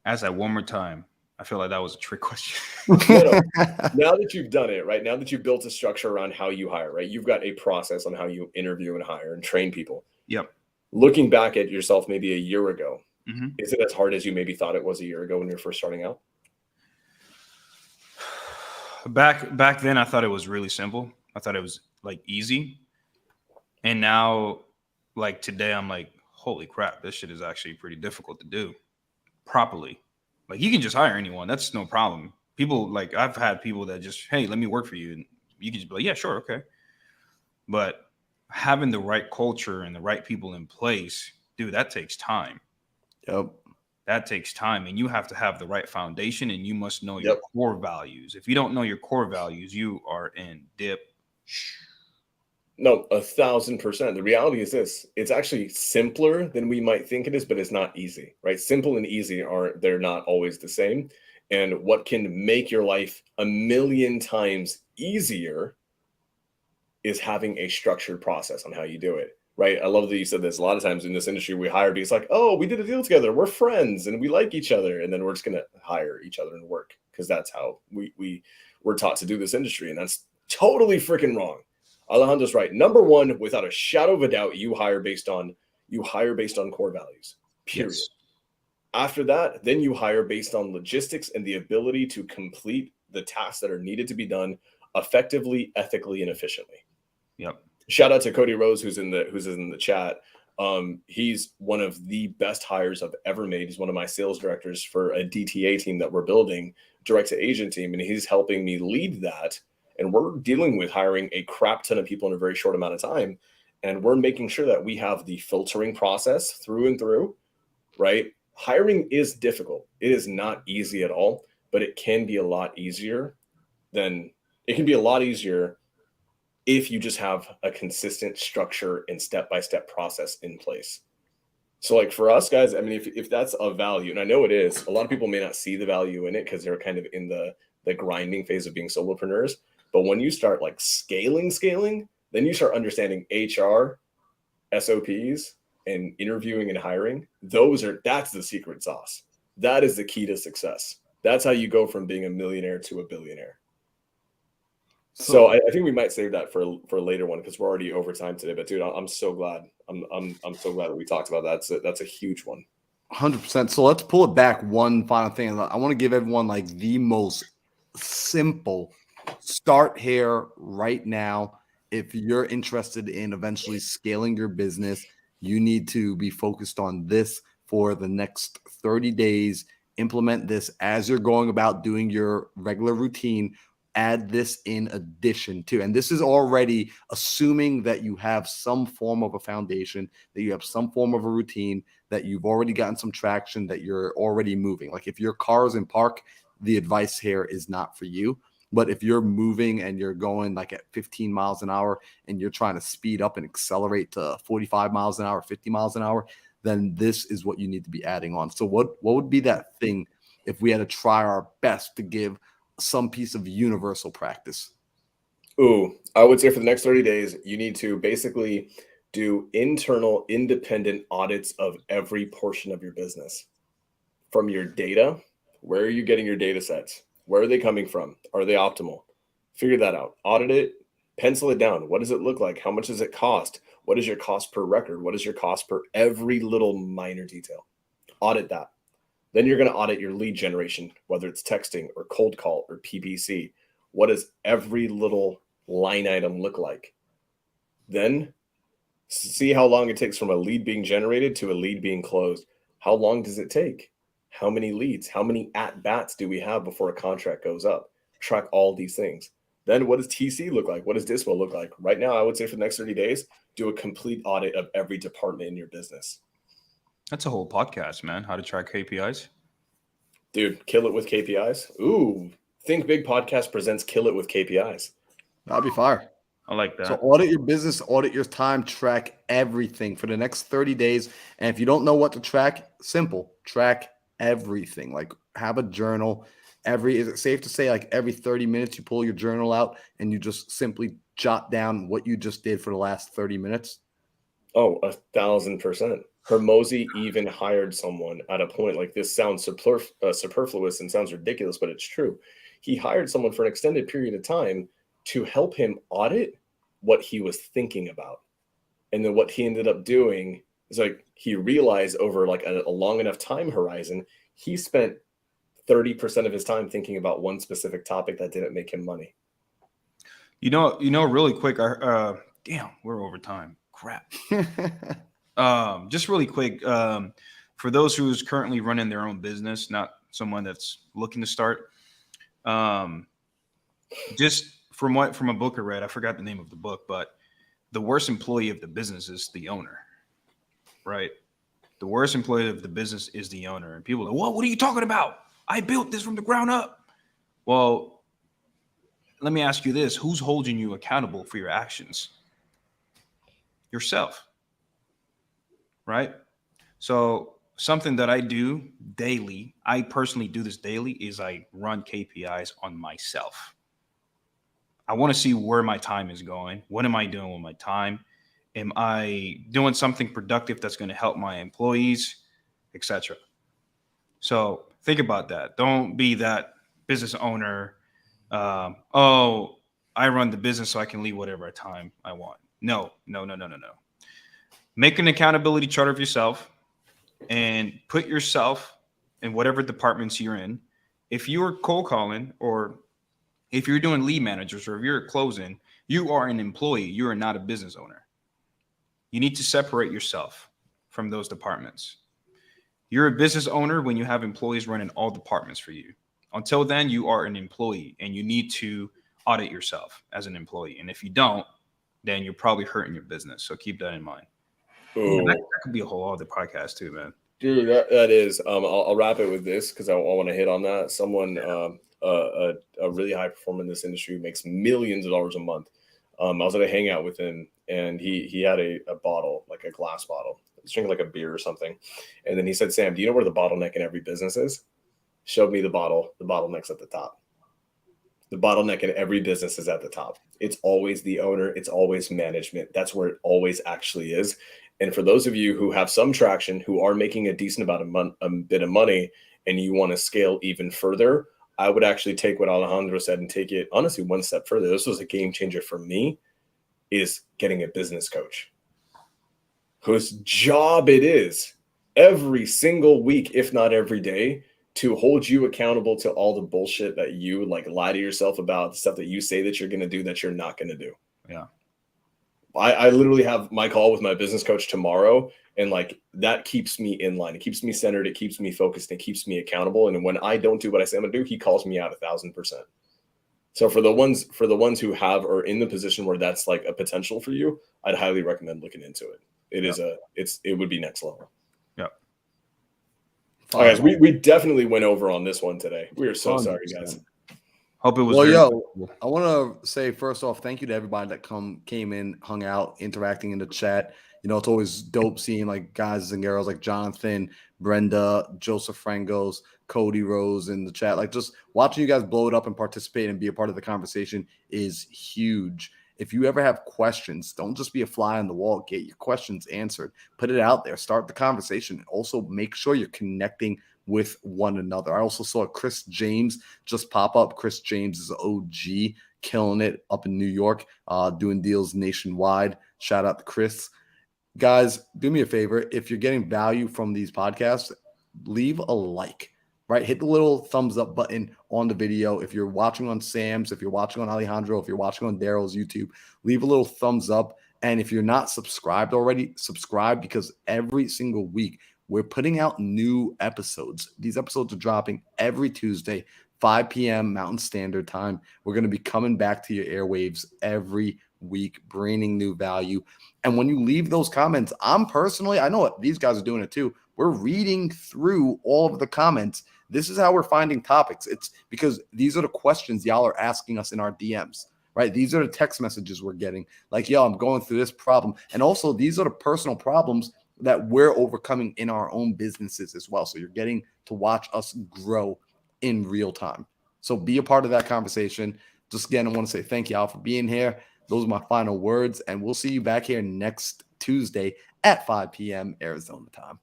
Speaker 1: Ask that one more time. I feel like that was a trick question.
Speaker 2: No. Now that you've done it, right? Now that you've built a structure around how you hire, right? You've got a process on how you interview and hire and train people.
Speaker 1: Yep.
Speaker 2: Looking back at yourself maybe a year ago, is it as hard as you maybe thought it was a year ago when you were first starting out?
Speaker 1: Back then, I thought it was really simple. I thought it was like easy. And now, like today, I'm like, holy crap, this shit is actually pretty difficult to do properly. Like you can just hire anyone. That's no problem. People like I've had people that just, hey, let me work for you. And you can just be like, yeah, sure. Okay. But having the right culture and the right people in place, dude, that takes time.
Speaker 3: Yep.
Speaker 1: That takes time. And you have to have the right foundation and you must know your core values. If you don't know your core values, you are in dip.
Speaker 2: No, 1,000%. The reality is this: it's actually simpler than we might think it is, but it's not easy, right? Simple and easy they're not always the same. And what can make your life a million times easier is having a structured process on how you do it, right? I love that you said this. A lot of times in this industry, we hire because like, oh, we did a deal together. We're friends and we like each other. And then we're just going to hire each other and work because that's how we're taught to do this industry. And that's totally freaking wrong. Alejandro's right. Number one, without a shadow of a doubt, you hire based on core values, period. Yes. After that, then you hire based on logistics and the ability to complete the tasks that are needed to be done effectively, ethically, and efficiently.
Speaker 1: Yep.
Speaker 2: Shout out to Cody Rose, who's in the chat. He's one of the best hires I've ever made. He's one of my sales directors for a DTA team that we're building, direct to agent team, and he's helping me lead that. And we're dealing with hiring a crap ton of people in a very short amount of time. And we're making sure that we have the filtering process through and through, right? Hiring is difficult. It is not easy at all, but it can be a lot easier if you just have a consistent structure and step-by-step process in place. So like for us guys, I mean, if that's a value, and I know it is, a lot of people may not see the value in it because they're kind of in the grinding phase of being solopreneurs. But when you start like scaling, then you start understanding HR, SOPs, and interviewing and hiring. That's the secret sauce. That is the key to success. That's how you go from being a millionaire to a billionaire. So I think we might save that for a later one because we're already over time today. But dude, I'm so glad. I'm so glad that we talked about that. That's a huge one.
Speaker 3: 100%. So let's pull it back. One final thing. I want to give everyone like the most simple start here right now. If you're interested in eventually scaling your business, you need to be focused on this for the next 30 days implement this as you're going about doing your regular routine. Add this in addition to, and this is already assuming that you have some form of a foundation, that you have some form of a routine, that you've already gotten some traction, that you're already moving. Like if your car is in park, the advice here is not for you. But if you're moving and you're going like at 15 miles an hour and you're trying to speed up and accelerate to 45 miles an hour, 50 miles an hour, then this is what you need to be adding on. So what would be that thing if we had to try our best to give some piece of universal practice?
Speaker 2: Ooh, I would say for the next 30 days, you need to basically do internal independent audits of every portion of your business. From your data, where are you getting your data sets? Where are they coming from? Are they optimal? Figure that out. Audit it, pencil it down. What does it look like? How much does it cost? What is your cost per record? What is your cost per every little minor detail? Audit that. Then you're going to audit your lead generation, whether it's texting or cold call or PPC. What does every little line item look like? Then see how long it takes from a lead being generated to a lead being closed. How long does it take? How many leads? How many at-bats do we have before a contract goes up? Track all these things. Then what does TC look like? What does Dispo look like? Right now, I would say for the next 30 days, do a complete audit of every department in your business.
Speaker 1: That's a whole podcast, man. How to track KPIs.
Speaker 2: Dude, kill it with KPIs. Ooh, Think Big Podcast presents Kill It with KPIs.
Speaker 3: That'll be fire.
Speaker 1: I like that.
Speaker 3: So audit your business, audit your time, track everything for the next 30 days. And if you don't know what to track, simple, track everything. Like have a journal. Is it safe to say like every 30 minutes you pull your journal out and you just simply jot down what you just did for the last 30 minutes?
Speaker 2: Oh, 1,000%. Hormozi even hired someone at a point, like this sounds superfluous and sounds ridiculous, but it's true. He hired someone for an extended period of time to help him audit what he was thinking about. And then what he ended up doing is like he realized over like a long enough time horizon, he spent 30% of his time thinking about one specific topic that didn't make him money.
Speaker 1: You know, really quick. Damn, we're over time. Crap. Just really quick. For those who's currently running their own business, not someone that's looking to start. Just from a book I read, I forgot the name of the book, but the worst employee of the business is the owner, right? The worst employee of the business is the owner. And people are like, what are you talking about? I built this from the ground up. Well, let me ask you this. Who's holding you accountable for your actions? Yourself, right? So something that I do daily, I personally do this daily, is I run KPIs on myself. I want to see where my time is going. What am I doing with my time? Am I doing something productive that's going to help my employees, etc.? So think about that. Don't be that business owner. I run the business so I can leave whatever time I want. No. Make an accountability chart of yourself and put yourself in whatever departments you're in. If you're cold calling or if you're doing lead managers or if you're closing, you are an employee. You are not a business owner. You need to separate yourself from those departments. You're a business owner when you have employees running all departments for you. Until then, you are an employee and you need to audit yourself as an employee. And if you don't, then you're probably hurting your business. So keep that in mind.
Speaker 2: Ooh.
Speaker 1: That could be a whole other podcast too, man.
Speaker 2: Dude, that is. I'll wrap it with this because I want to hit on that. Someone, a really high performer in this industry, makes millions of dollars a month. I was at a hangout with him, and he had a bottle, like a glass bottle. He's drinking like a beer or something, and then he said, "Sam, do you know where the bottleneck in every business is?" Showed me the bottle. The bottleneck's at the top. The bottleneck in every business is at the top. It's always the owner. It's always management. That's where it always actually is. And for those of you who have some traction, who are making a decent amount of bit of money, and you want to scale even further, I would actually take what Alejandro said and take it honestly one step further. This was a game changer for me, is getting a business coach whose job it is every single week, if not every day, to hold you accountable to all the bullshit that you like lie to yourself about, the stuff that you say that you're going to do that you're not going to do.
Speaker 1: Yeah.
Speaker 2: I literally have my call with my business coach tomorrow, and like that keeps me in line. It keeps me centered. It keeps me focused. It keeps me accountable. And when I don't do what I say I'm gonna do, he calls me out 1,000%. So for the ones who have or in the position where that's like a potential for you, I'd highly recommend looking into it. It would be next level.
Speaker 1: Yep.
Speaker 2: All right, guys, we definitely went over on this one today. We are so
Speaker 3: 100%.
Speaker 2: sorry, guys.
Speaker 1: Hope it was.
Speaker 3: Well,
Speaker 1: very
Speaker 3: yo, I want to say first off, thank you to everybody that came in, hung out, interacting in the chat. You know, it's always dope seeing like guys and girls like Jonathan, Brenda, Joseph Frangos, Cody Rose in the chat. Like just watching you guys blow it up and participate and be a part of the conversation is huge. If you ever have questions, don't just be a fly on the wall. Get your questions answered. Put it out there. Start the conversation. Also, make sure you're connecting with one another. I also saw Chris James just pop up. Chris James is OG, killing it up in New York, doing deals nationwide. Shout out to Chris. Guys, do me a favor. If you're getting value from these podcasts, leave a like, right? Hit the little thumbs up button on the video. If you're watching on Sam's, if you're watching on Alejandro, if you're watching on Daryl's YouTube, leave a little thumbs up. And if you're not subscribed already, subscribe, because every single week we're putting out new episodes. These episodes are dropping every Tuesday, 5 p.m. Mountain Standard Time. We're going to be coming back to your airwaves every week, bringing new value. And when you leave those comments, I know what these guys are doing it too. We're reading through all of the comments. This is how we're finding topics. It's because these are the questions y'all are asking us in our DMs, right? These are the text messages we're getting. Like, yo, I'm going through this problem. And also, these are the personal problems that we're overcoming in our own businesses as well. So you're getting to watch us grow in real time. So be a part of that conversation. Just again, I want to say thank y'all for being here. Those are my final words, and we'll see you back here next Tuesday at 5 p.m. Arizona time.